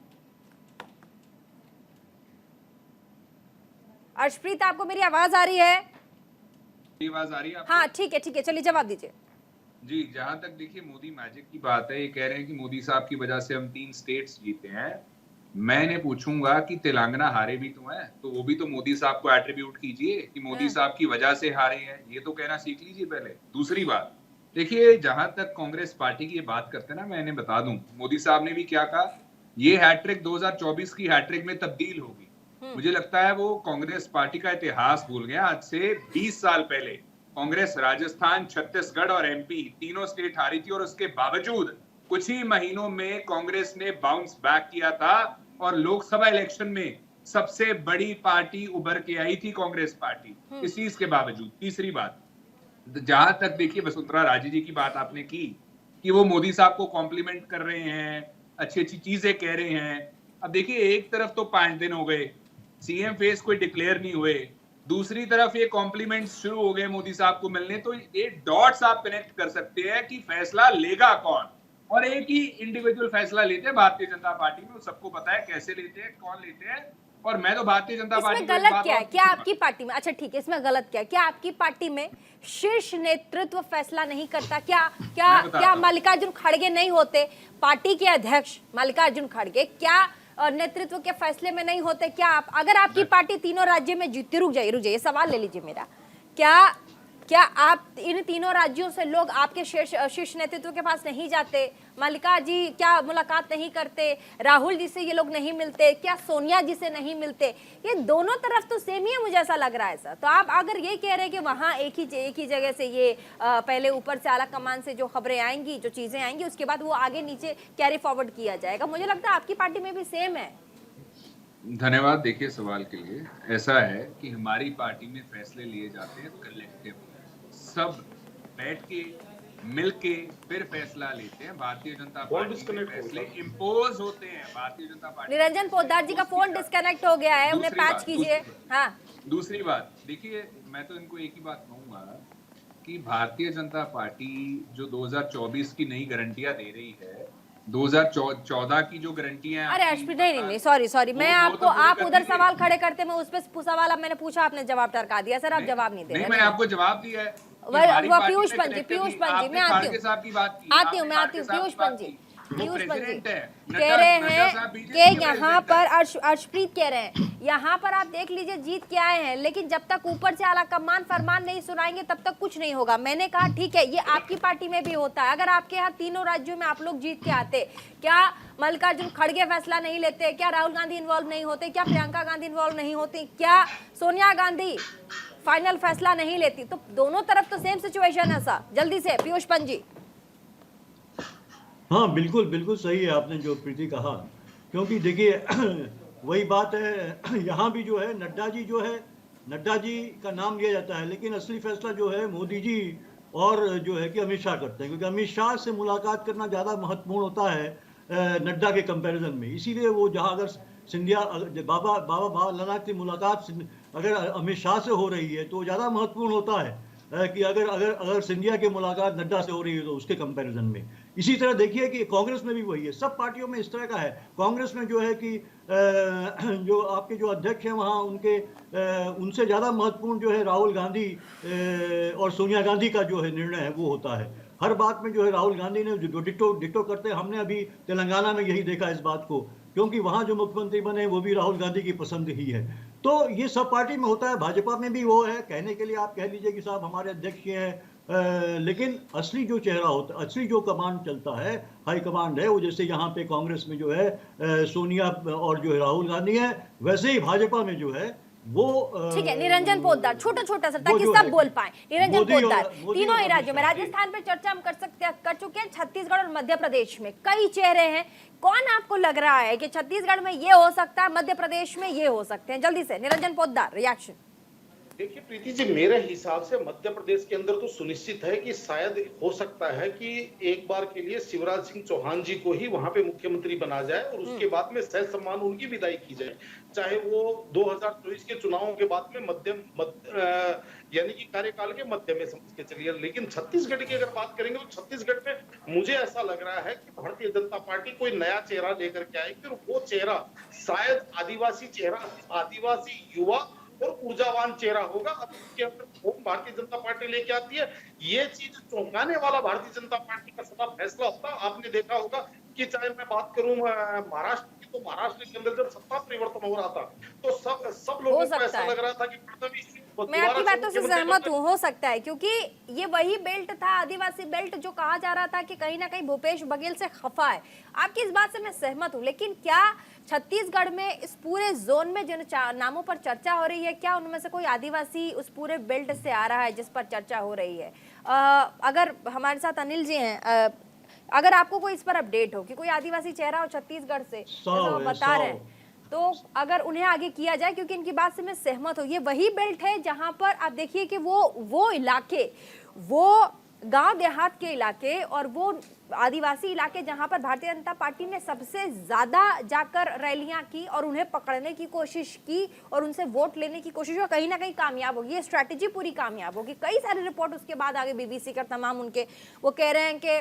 [SPEAKER 1] अर्शप्रीत, आपको मेरी आवाज आ रही है?
[SPEAKER 7] आवाज आ रही है?
[SPEAKER 1] हाँ ठीक है, चलिए जवाब दीजिए।
[SPEAKER 7] जी, जहां तक देखिए मोदी मैजिक की बात है, ये कह रहे हैं कि मोदी साहब की वजह से हम 3 स्टेट्स जीते हैं। मैंने पूछूंगा कि तेलंगाना हारे भी तो हैं, तो वो भी तो मोदी साहब को एट्रीब्यूट कीजिए कि मोदी साहब की वजह से हारे हैं, ये तो कहना सीख लीजिए पहले। दूसरी बात देखिए, जहां तक कांग्रेस पार्टी की ये बात करते हैं ना, मैंने बता दूं मोदी साहब ने भी क्या कहा, ये हैट्रिक 2024 की हैट्रिक में तब्दील होगी। मुझे लगता है वो कांग्रेस पार्टी का इतिहास भूल गया। आज से 20 साल पहले कांग्रेस राजस्थान, छत्तीसगढ़ और एमपी तीनों स्टेट हारी थी, और उसके बावजूद कुछ ही महीनों में कांग्रेस ने बाउंस बैक किया था और लोकसभा इलेक्शन में सबसे बड़ी पार्टी उभर के आई थी कांग्रेस पार्टी, इस चीज के बावजूद। तीसरी बात, जहां तक देखिए वसुंधरा राजे जी की बात आपने की कि वो मोदी साहब को कॉम्प्लीमेंट कर रहे हैं, अच्छी अच्छी चीजें कह रहे हैं। अब देखिए, एक तरफ तो 5 दिन हो गए, सीएम फेस कोई डिक्लेयर नहीं हुए, दूसरी तरफ ये कॉम्प्लीमेंट्स शुरू हो गए मोदी साहब को मिलने, तो ये डॉट्स आप कनेक्ट कर सकते हैं कि फैसला लेगा कौन, और एक ही इंडिविजुअल फैसला लेते हैं भारतीय जनता पार्टी में। सबको पता है कैसे लेते हैं, कौन लेते हैं, और मैं तो भारतीय जनता पार्टी
[SPEAKER 1] में गलत क्या है? क्या आपकी पार्टी में, अच्छा ठीक है, इसमें गलत क्या है? क्या आपकी पार्टी में शीर्ष नेतृत्व फैसला नहीं करता? क्या मल्लिकार्जुन खड़गे नहीं होते? पार्टी के अध्यक्ष मल्लिकार्जुन खड़गे क्या नेतृत्व के फैसले में नहीं होते? क्या आप, अगर आपकी पार्टी तीनों राज्य में जीतती, रुक जाइए, सवाल ले लीजिए मेरा, क्या आप इन तीनों राज्यों से लोग आपके शीर्ष नेतृत्व के पास नहीं जाते? मल्लिका जी क्या मुलाकात नहीं करते? राहुल जी से ये लोग नहीं मिलते? क्या सोनिया जी से नहीं मिलते? ये दोनों तरफ तो सेम ही है, मुझे ऐसा लग रहा है सर। तो आप अगर ये कह रहे हैं कि वहाँ एक ही जगह से ये पहले ऊपर से आला कमान से जो खबरें आएंगी, जो चीजें आएंगी, उसके बाद वो आगे नीचे कैरी फॉरवर्ड किया जाएगा, मुझे लगता है आपकी पार्टी में भी सेम है।
[SPEAKER 7] धन्यवाद। देखिए, सवाल के लिए ऐसा है कि हमारी पार्टी में फैसले लिए जाते हैं कलेक्टिव, सब बैठ के मिल के फिर फैसला लेते हैं। भारतीय जनता पार्टी में फैसले इम्पोज होते हैं। भारतीय जनता पार्टी,
[SPEAKER 1] निरंजन पोद्दार जी का फोन डिस्कनेक्ट हो गया है, उन्हें पैच कीजिए। हाँ,
[SPEAKER 7] दूसरी बात देखिए, मैं तो इनको एक ही बात कहूंगा कि भारतीय जनता पार्टी जो 2024 की नई गारंटियां दे रही है, 2014 की जो गारंटियां हैं
[SPEAKER 1] अरे अर्शप्रीत, नहीं, सॉरी, मैं आपको, आप उधर सवाल खड़े करते, मैं उस पर सवाल, अब मैंने पूछा, आपने जवाब टरका दिया। सर, आप जवाब नहीं दे रहे।
[SPEAKER 7] मैंने आपको जवाब दिया है।
[SPEAKER 1] पीयूष पंत जी, मैं आती हूँ, पीयूष पंत जी कह रहे हैं कि यहाँ पर अर्शप्रीत कह रहे हैं यहाँ पर आप देख लीजिए जीत के आए हैं, लेकिन जब तक ऊपर से आला कमान फरमान नहीं सुनाएंगे तब तक कुछ नहीं होगा। मैंने कहा ठीक है, ये आपकी पार्टी में भी होता है। अगर आपके यहाँ तीनों राज्यों में आप लोग जीत के आते, क्या मल्लिकार्जुन खड़गे फैसला नहीं लेते? क्या राहुल गांधी इन्वॉल्व नहीं होते? क्या प्रियंका गांधी इन्वॉल्व नहीं होती? क्या सोनिया गांधी फाइनल फैसला नहीं लेती? तो दोनों तरफ तो सेम सिचुएशन है। सा जल्दी से पीयूष पंत जी।
[SPEAKER 9] हाँ, बिल्कुल सही है आपने जो प्रीति कहा, क्योंकि देखिए वही बात है, यहाँ भी जो है नड्डा जी का नाम लिया जाता है, लेकिन असली फैसला जो है मोदी जी और जो है कि अमित शाह करते हैं, क्योंकि अमित शाह से मुलाकात करना ज़्यादा महत्वपूर्ण होता है नड्डा के कंपैरिजन में। इसीलिए वो जहाँ अगर सिंधिया बाबा बालानाथ की मुलाकात अगर अमित शाह से हो रही है तो ज़्यादा महत्वपूर्ण होता है कि अगर सिंधिया की मुलाकात नड्डा से हो रही है तो उसके कंपैरिजन में। इसी तरह देखिए कि कांग्रेस में भी वही है, सब पार्टियों में इस तरह का है। कांग्रेस में जो है कि जो आपके जो अध्यक्ष हैं वहाँ उनसे ज़्यादा महत्वपूर्ण जो है राहुल गांधी और सोनिया गांधी का जो है निर्णय है वो होता है। हर बात में जो है राहुल गांधी ने जो डिक्टो करते हैं, हमने अभी तेलंगाना में यही देखा इस बात को, क्योंकि वहाँ जो मुख्यमंत्री बने वो भी राहुल गांधी की पसंद ही है। तो ये सब पार्टी में होता है। भाजपा में भी वो है, कहने के लिए आप कह लीजिए कि साहब हमारे अध्यक्ष ये है, लेकिन असली जो चेहरा होता है, असली जो कमांड चलता है, हाई कमांड है, वो जैसे यहाँ पे कांग्रेस में जो है सोनिया और जो है राहुल गांधी है, वैसे ही भाजपा में जो है वो
[SPEAKER 1] ठीक है। निरंजन पोद्दार, छोटा सा ताकि सब बोल पाए। निरंजन पोद्दार, तीनों ही राज्यों में, राजस्थान पे चर्चा हम कर चुके हैं, छत्तीसगढ़ और मध्य प्रदेश में कई चेहरे हैं। कौन आपको लग रहा है कि छत्तीसगढ़ में ये हो सकता है, मध्य प्रदेश में ये हो सकते हैं? जल्दी से निरंजन पोद्दार, रिएक्शन।
[SPEAKER 10] देखिए प्रीति जी, मेरे हिसाब से मध्य प्रदेश के अंदर तो सुनिश्चित है कि शायद हो सकता है कि एक बार के लिए शिवराज सिंह चौहान जी को ही वहां पे मुख्यमंत्री बना जाए और उसके बाद में सह सम्मान उनकी विदाई की जाए, चाहे वो 2024 के चुनावों के बाद में यानी कि कार्यकाल के मध्य में समझ के चलिए। लेकिन छत्तीसगढ़ की अगर बात करेंगे तो छत्तीसगढ़ में मुझे ऐसा लग रहा है कि भारतीय जनता पार्टी कोई नया चेहरा लेकर के आएगी और वो चेहरा शायद आदिवासी चेहरा, आदिवासी युवा और ऊर्जावान चेहरा होगा। अब इसके अंदर भारतीय जनता पार्टी लेके आती है, ये चीज चौंकाने वाला भारतीय जनता पार्टी का सदा फैसला होता। आपने देखा होगा कि चाहे मैं बात करूं महाराष्ट्र की, तो महाराष्ट्र के अंदर जब सत्ता परिवर्तन हो रहा था तो सब लोगों को ऐसा लग रहा था कि
[SPEAKER 1] मैं आपकी बातों से सहमत हूँ, हो सकता है, क्योंकि ये वही बेल्ट था, आदिवासी बेल्ट, जो कहा जा रहा था कि कहीं ना कहीं भूपेश बघेल से खफा है। आपकी इस बात से मैं सहमत हूँ, लेकिन क्या छत्तीसगढ़ में इस पूरे जोन में जिन नामों पर चर्चा हो रही है, क्या उनमें से कोई आदिवासी उस पूरे बेल्ट से आ रहा है जिस पर चर्चा हो रही है? अगर हमारे साथ अनिल जी हैं, अगर आपको कोई इस पर अपडेट हो कि कोई आदिवासी चेहरा हो छत्तीसगढ़ से, जैसा बता रहे हैं, तो अगर उन्हें आगे किया जाए, क्योंकि इनकी बात से मैं सहमत हूँ। ये वही बेल्ट है जहां पर आप देखिए कि वो इलाके, वो गांव देहात के इलाके और वो आदिवासी इलाके जहां पर भारतीय जनता पार्टी ने सबसे ज्यादा जाकर रैलियां की और उन्हें पकड़ने की कोशिश की और उनसे वोट लेने की कोशिश, और कहीं ना कहीं कामयाब होगी। ये स्ट्रैटेजी पूरी कामयाब होगी। कई सारे रिपोर्ट उसके बाद आगे बीबीसी का तमाम उनके, वो कह रहे हैं कि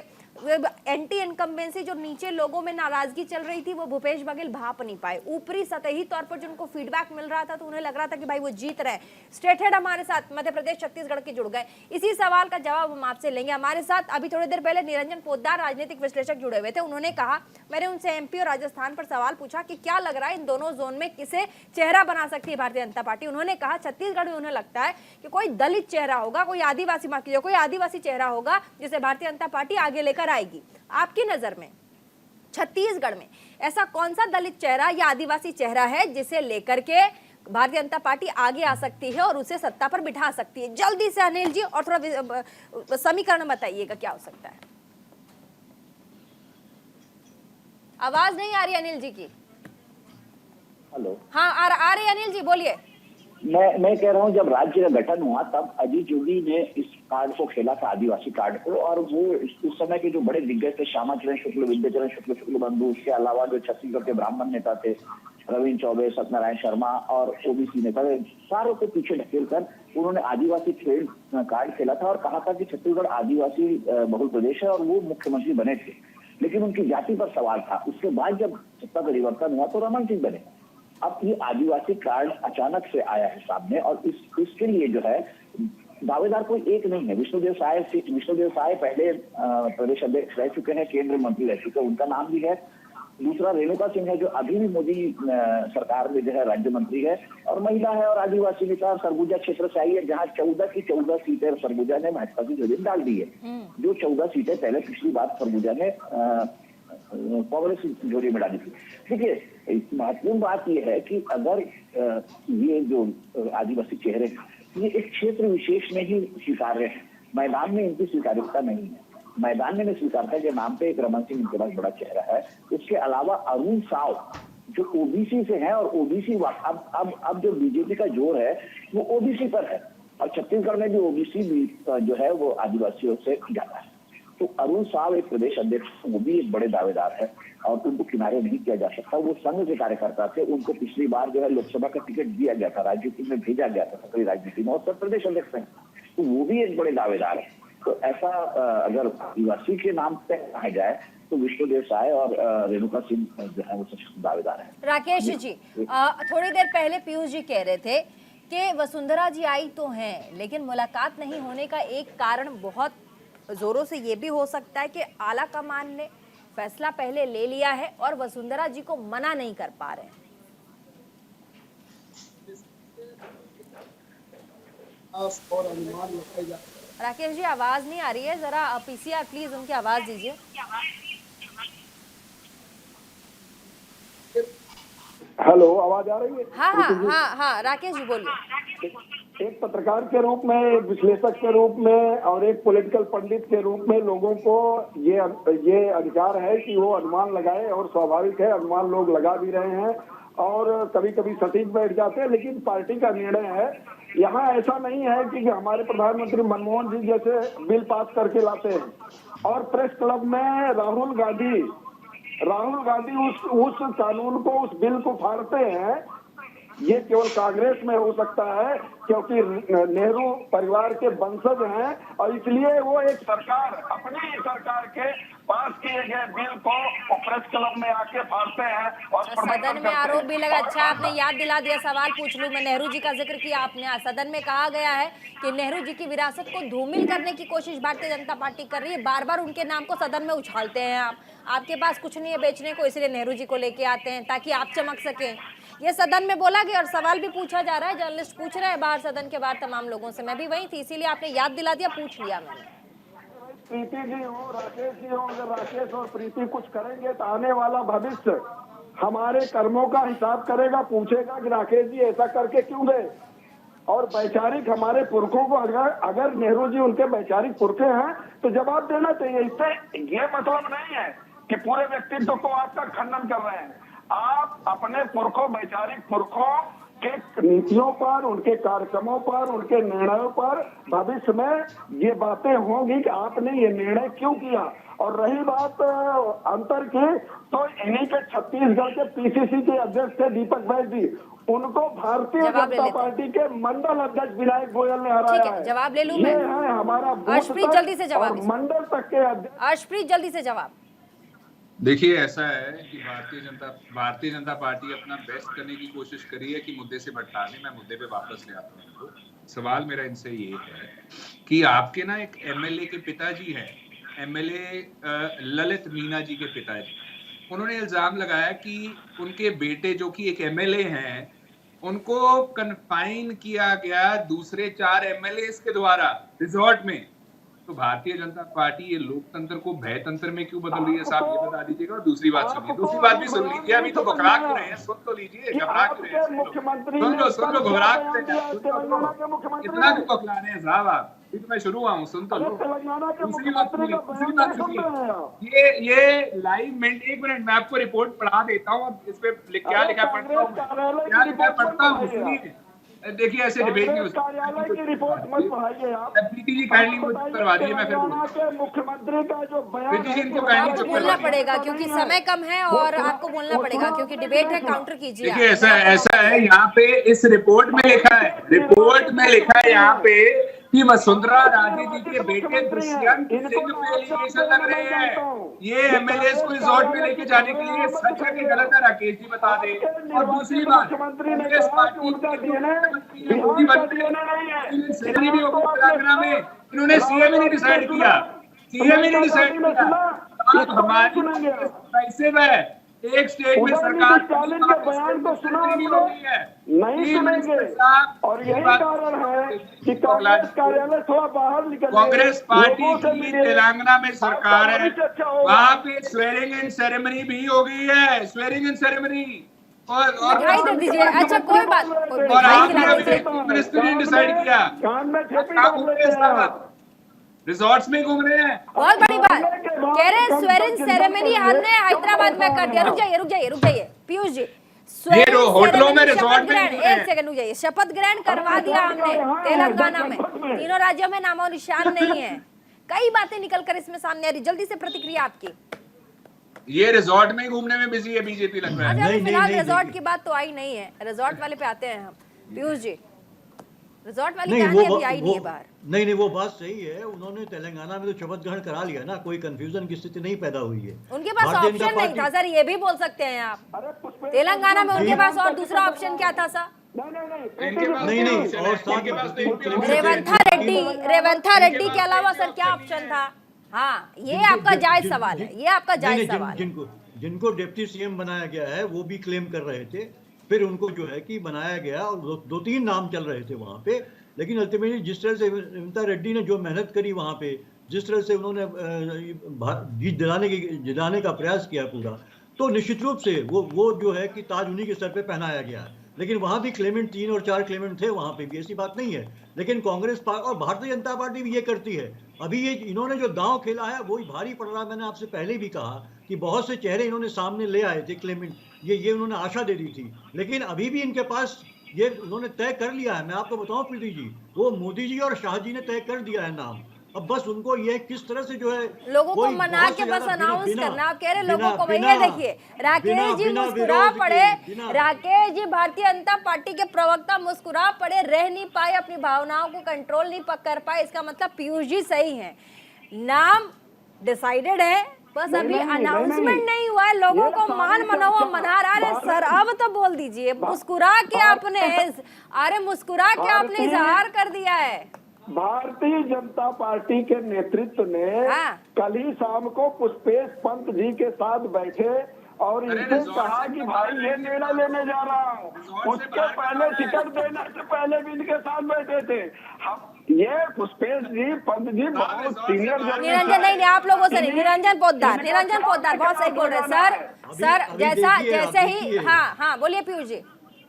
[SPEAKER 1] एंटी इनकम्बेंसी जो नीचे लोगों में नाराजगी चल रही थी वो भूपेश बघेल भाप नहीं पाए। ऊपरी सतही तौर पर जिनको फीडबैक मिल रहा था तो उन्हें लग रहा था कि भाई वो जीत रहे हैं। स्टेट हेड हमारे साथ मध्य प्रदेश छत्तीसगढ़ के जुड़ गए, इसी सवाल का जवाब हम आपसे लेंगे। हमारे साथ अभी थोड़ी देर पहले निरंजन पोद्दार राजनीतिक विश्लेषक जुड़े हुए थे। उन्होंने कहा, मैंने उनसे एमपी और राजस्थान पर सवाल पूछा कि क्या लग रहा है इन दोनों जोन में किसे चेहरा बना सकती है भारतीय जनता पार्टी। उन्होंने कहा छत्तीसगढ़ में उन्हें लगता है कि कोई दलित चेहरा होगा, कोई आदिवासी चेहरा होगा जिसे भारतीय जनता पार्टी आगे लेकर आएगी। आपकी नजर में छत्तीसगढ़ में ऐसा कौन सा दलित चेहरा या आदिवासी चेहरा है जिसे लेकर के भारतीय जनता पार्टी आगे आ सकती है और उसे सत्ता पर बिठा सकती है? जल्दी से अनिल जी, और थोड़ा समीकरण बताइएगा क्या हो सकता है। आवाज नहीं आ रही अनिल जी की।
[SPEAKER 11] हेलो,
[SPEAKER 1] हाँ आ रही अनिल जी, बोलिए।
[SPEAKER 11] मैं कह रहा हूँ जब राज्य का गठन हुआ तब अजीत जोगी ने इस कार्ड को खेला था, आदिवासी कार्ड को, और वो उस समय के जो बड़े दिग्गज थे, श्यामाचरण शुक्ल, विद्याचरण शुक्ल बंधु, उसके अलावा जो छत्तीसगढ़ के ब्राह्मण नेता थे, रविंद्र चौबे, सत्यनारायण शर्मा और ओबीसी नेता, सारों को पीछे ढकेल कर उन्होंने आदिवासी कार्ड खेला था और कहा था कि छत्तीसगढ़ आदिवासी बहुल प्रदेश है और वो मुख्यमंत्री बने थे। लेकिन उनकी जाति पर सवाल था। उसके बाद जब सत्ता परिवर्तन हुआ तो रमन सिंह बने। अब ये आदिवासी कार्ड अचानक से आया है सामने, और इसके लिए जो है दावेदार कोई एक नहीं है। विष्णुदेव साय पहले प्रदेश अध्यक्ष रह चुके हैं, केंद्रीय मंत्री रह चुके हैं, उनका नाम भी है। दूसरा रेणुका सिंह है, जो अभी भी मोदी सरकार में जो है राज्य मंत्री है, और महिला है और आदिवासी नेता सरगुजा क्षेत्र से आई है, जहाँ 14 की 14 सीटें सरगुजा ने भाजपा की झोली में डाल दी है। जो 14 सीटें पहले पिछली बार सरगुजा ने कांग्रेस की झोली में डाली थी। देखिए, महत्वपूर्ण बात यह है कि अगर ये जो आदिवासी चेहरे हैं ये एक क्षेत्र विशेष में ही स्वीकार्य है, मैदान में इनकी स्वीकार्यता नहीं है। मैदान में स्वीकारता के नाम पे एक रमन सिंह इनके पास बड़ा चेहरा है। उसके अलावा अरुण साव जो ओबीसी से है, और ओबीसी अब जो बीजेपी का जोर है वो ओबीसी पर है, और छत्तीसगढ़ में भी ओबीसी जो है वो आदिवासियों से ज्यादा है। तो अरुण साव एक प्रदेश अध्यक्ष, वो भी एक बड़े दावेदार है, और उनको किनारे नहीं किया जा सकता। वो संघ के कार्यकर्ता थे, उनको पिछली बार जो है लोकसभा का टिकट दिया गया था, राजनीति में भेजा गया था, सक्रिय राजनीति में, और उत्तर प्रदेश अध्यक्ष हैं, तो वो भी एक बड़े दावेदार है। तो ऐसा अगर आदिवासी के नाम पे कहा जाए तो विष्णुदेव साय और रेणुका सिंह जो है वो सबसे दावेदार है।
[SPEAKER 1] राकेश जी, थोड़ी देर पहले पीयूष जी कह रहे थे कि वसुंधरा जी आई तो हैं, लेकिन मुलाकात नहीं होने का एक कारण बहुत जोरों से ये भी हो सकता है कि आला कमान ने फैसला पहले ले लिया है और वसुंधरा जी को मना नहीं कर पा रहे हैं। राकेश जी, आवाज नहीं आ रही है, जरा पीसीआर प्लीज उनकी आवाज दीजिए।
[SPEAKER 5] हेलो, आवाज आ रही है?
[SPEAKER 1] हाँ, राकेश जी बोलिए।
[SPEAKER 5] एक पत्रकार के रूप में, एक विश्लेषक के रूप में, और एक पॉलिटिकल पंडित के रूप में लोगों को ये अधिकार है कि वो अनुमान लगाए, और स्वाभाविक है अनुमान लोग लगा भी रहे हैं, और कभी कभी सटीक बैठ जाते हैं, लेकिन पार्टी का निर्णय है। यहाँ ऐसा नहीं है कि हमारे प्रधानमंत्री मनमोहन जी जैसे बिल पास करके लाते हैं, और प्रेस क्लब में राहुल गांधी उस कानून को, उस बिल को फाड़ते हैं। ये केवल कांग्रेस में हो सकता है, क्योंकि नेहरू परिवार के वंशज हैं, और इसलिए वो एक सरकार, अपनी सरकार के पास किए गए बिल को प्रेस क्लब में आके फाड़ते हैं और
[SPEAKER 1] सदन में आरोप भी लगा। अच्छा, आपने याद दिला दिया, सवाल पूछ लूं मैं। नेहरू जी का जिक्र किया आपने, सदन में कहा गया है कि नेहरू जी की विरासत को धूमिल करने की कोशिश भारतीय जनता पार्टी कर रही है। बार बार उनके नाम को सदन में उछालते हैं आप। आपके पास कुछ नहीं है बेचने को, इसलिए नेहरू जी को लेके आते हैं ताकि आप चमक सकें। ये सदन में बोला गया और सवाल भी पूछा जा रहा है, जर्नलिस्ट पूछ रहे हैं बाहर, सदन के बाहर तमाम लोगों से। मैं भी वही थी, इसीलिए आपने याद दिला दिया, पूछ लिया मैंने।
[SPEAKER 5] प्रीति जी हो, राकेश जी हो, अगर राकेश और प्रीति कुछ करेंगे तो आने वाला भविष्य हमारे कर्मों का हिसाब करेगा, पूछेगा कि राकेश जी ऐसा करके क्यों गए। और वैचारिक हमारे पुरखों को अगर नेहरू जी उनके वैचारिक पुरखे हैं तो जवाब देना चाहिए। इससे ये मतलब नहीं है कि पूरे व्यक्तित्व को आपका खंडन कर रहे हैं। आप अपने पुरखों, वैचारिक पुरखों के नीतियों पर, उनके कार्यक्रमों पर, उनके निर्णयों पर भविष्य में ये बातें होंगी कि आपने ये निर्णय क्यों किया। और रही बात अंतर की, तो इन्हीं के छत्तीसगढ़ के पीसीसी के अध्यक्ष थे दीपक बैज जी, उनको भारतीय जनता पार्टी के मंडल अध्यक्ष विनायक गोयल ने हराया है।
[SPEAKER 1] जवाब ले लूं मैं?
[SPEAKER 5] ये है हमारा
[SPEAKER 1] अर्शप्रीत, जल्दी से जवाब।
[SPEAKER 5] मंडल तक के अध्यक्ष।
[SPEAKER 1] अर्शप्रीत, जल्दी से जवाब।
[SPEAKER 7] देखिए, ऐसा है कि भारतीय जनता पार्टी अपना बेस्ट करने की कोशिश करी है कि मुद्दे से भटकाने। मैं मुद्दे पे वापस ले आता हूँ। सवाल मेरा इनसे ये है कि आपके ना एक एमएलए के पिताजी हैं, एमएलए ललित मीणा जी के पिताजी, उन्होंने इल्जाम लगाया कि उनके बेटे जो कि एक एमएलए हैं, उनको कन्फाइन किया गया दूसरे 4 एमएलए के द्वारा रिजॉर्ट में। तो भारतीय जनता पार्टी ये लोकतंत्र को भयतंत्र में क्यों बदल रही है, साहब ये बता दीजिएगा। और दूसरी बात सुनिए, दूसरी बात भी सुन लीजिए। अभी तो घबरा क्यों रहे हैं, सुन तो लीजिए। घबरा क्यों रहे हैं, सुन लो, घबरा कितना भी बकला रहे हैं साहब आप। तो मैं शुरू हुआ हूँ, सुन तो लो। दूसरी बात सुनिए, ये लाइव में 1 मिनट मैं आपको रिपोर्ट पढ़ा देता हूँ। इस पे क्या लिखा पढ़ता हूँ, सुनिए। देखिए, ऐसे डिबेट नहीं हो सकती।
[SPEAKER 5] रिपोर्ट मत पढ़ाइए आप।
[SPEAKER 7] प्रीति जी काइंडली करवा दीजिए, मैं फिर
[SPEAKER 5] मुख्यमंत्री का जो बयान,
[SPEAKER 7] प्रीति जी इनको काइंडली चुप
[SPEAKER 1] बोलना पड़ेगा क्योंकि समय कम है और आपको बोलना पड़ेगा क्योंकि डिबेट है। काउंटर कीजिए।
[SPEAKER 7] देखिए, ऐसा है, यहाँ पे इस रिपोर्ट में लिखा है, यहाँ पे कि वसुंधरा राजे जी के बेटे दुष्यंत सिंह पे एलिगेशन लग रहे हैं। ये एमएलए को रिजॉर्ट में लेके जाने के लिए सच है कि गलत है, राकेश जी बता दे। और दूसरी बात, कांग्रेस पार्टी सेरेमनी भी होगी तेलंगाना में, इन्होंने सीएम ही नहीं डिसाइड किया, सीएम ही नहीं डिसाइड किया। अब हमारी कैसे है एक स्टेट में सरकार
[SPEAKER 5] स्टालिन के बयान को सुना नहीं सुनेंगे, और यही कारण है कि कांग्रेस कार्यालय थोड़ा बाहर निकल,
[SPEAKER 7] कांग्रेस पार्टी की तेलंगाना में सरकार है, वहाँ पे स्वेरिंग इन सेरेमनी भी हो गई है, स्वेरिंग इन सेरेमनी। और
[SPEAKER 1] दे दीजिए। अच्छा कोई बात,
[SPEAKER 7] और आपने डिसाइड किया रिजॉर्ट्स में घूम रहे हैं।
[SPEAKER 1] बहुत बड़ी बात कह रहे हैं, स्वेरिंग सेरेमनी हमने हैदराबाद में कर दिया। रुक जाइए पीयूष जी,
[SPEAKER 7] होटलों में रिजॉर्ट में
[SPEAKER 1] एक सेकंड रुक जाइए। शपथ ग्रहण करवा दिया हमने तेलंगाना में, तीनों राज्यों में नामो निशान नहीं है। कई बातें निकल कर इसमें सामने आ रही, जल्दी से प्रतिक्रिया आपकी।
[SPEAKER 7] ये रिजॉर्ट में घूमने में बिजी है बीजेपी लग रहा है।
[SPEAKER 1] फिलहाल रिजॉर्ट की बात तो आई नहीं है, रिजॉर्ट वाले पे आते हैं हम। पीयूष जी, रिजॉर्ट वाली कहानी अभी आई नहीं है बाहर।
[SPEAKER 9] नहीं वो बात सही है, उन्होंने तेलंगाना में तो शपथ ग्रहण करा लिया ना, कोई कंफ्यूजन की स्थिति नहीं पैदा हुई है।
[SPEAKER 1] उनके पास ऑप्शन नहीं था सर, ये भी बोल सकते हैं आप। तेलंगाना में उनके पास और दूसरा ऑप्शन क्या था सर?
[SPEAKER 9] नहीं और
[SPEAKER 1] रेवंथा रेड्डी के अलावा सर क्या ऑप्शन था? हाँ, ये आपका जायज सवाल है, ये आपका जायज सवाल है।
[SPEAKER 9] जिनको डिप्टी सीएम बनाया गया है वो भी क्लेम कर रहे थे, फिर उनको जो है कि बनाया गया और दो तीन नाम चल रहे थे वहाँ पे, लेकिन अल्टीमेटली जिस तरह से रेवंथा रेड्डी ने जो मेहनत करी वहाँ पे, जिस तरह से उन्होंने जीत दिलाने का प्रयास किया पूरा, तो निश्चित रूप से वो जो है कि ताज उन्हीं के सर पे पहनाया गया है। लेकिन वहाँ भी क्लेमेंट 3 और 4 क्लेमेंट थे वहाँ पे भी, ऐसी बात नहीं है। लेकिन कांग्रेस और भारतीय जनता पार्टी भी ये करती है। अभी ये इन्होंने जो दांव खेला है वही भारी पड़ रहा है। मैंने आपसे पहले भी कहा कि बहुत से चेहरे इन्होंने सामने ले आए थे, क्लेमेंट ये उन्होंने आशा दे दी थी, लेकिन अभी भी इनके पास ये उन्होंने तय कर लिया है। मैं आपको बताऊं प्रीति जी, वो मोदी जी और शाह जी ने तय कर दिया है नाम। अब बस उनको ये किस तरह से जो है
[SPEAKER 1] लोगों को मना के बस अनाउंस करना। आप कह रहे लोगों को, ये देखिए राकेश जी मुस्कुरा पड़े, राकेश जी भारतीय जनता पार्टी के प्रवक्ता मुस्कुरा पड़े, रह नहीं पाए, अपनी भावनाओं को कंट्रोल नहीं कर पाए। इसका मतलब पीयूष जी सही है, नाम डिसाइडेड है, बस अभी अनाउंसमेंट नहीं हुआ है। लोगों को मान मनाओ मना रहा है सर, अब तो बोल दीजिए। मुस्कुरा के आपने इजहार कर दिया है।
[SPEAKER 5] भारतीय जनता पार्टी के नेतृत्व ने कल ही शाम को पुष्पेश पंत जी के साथ बैठे और इनसे कहा कि भाई ये निर्णय लेने जा रहा हूँ। उसके पहले टिकट देने से पहले भी इनके साथ बैठे थे हम। ये पुष्पेश जी पंत जी बहुत सीनियर
[SPEAKER 1] निरंजन नहीं, आप लोगों से नहीं, निरंजन पोद्दार बहुत सही बोल रहे सर जैसे ही। हाँ बोलिए पीयूष जी।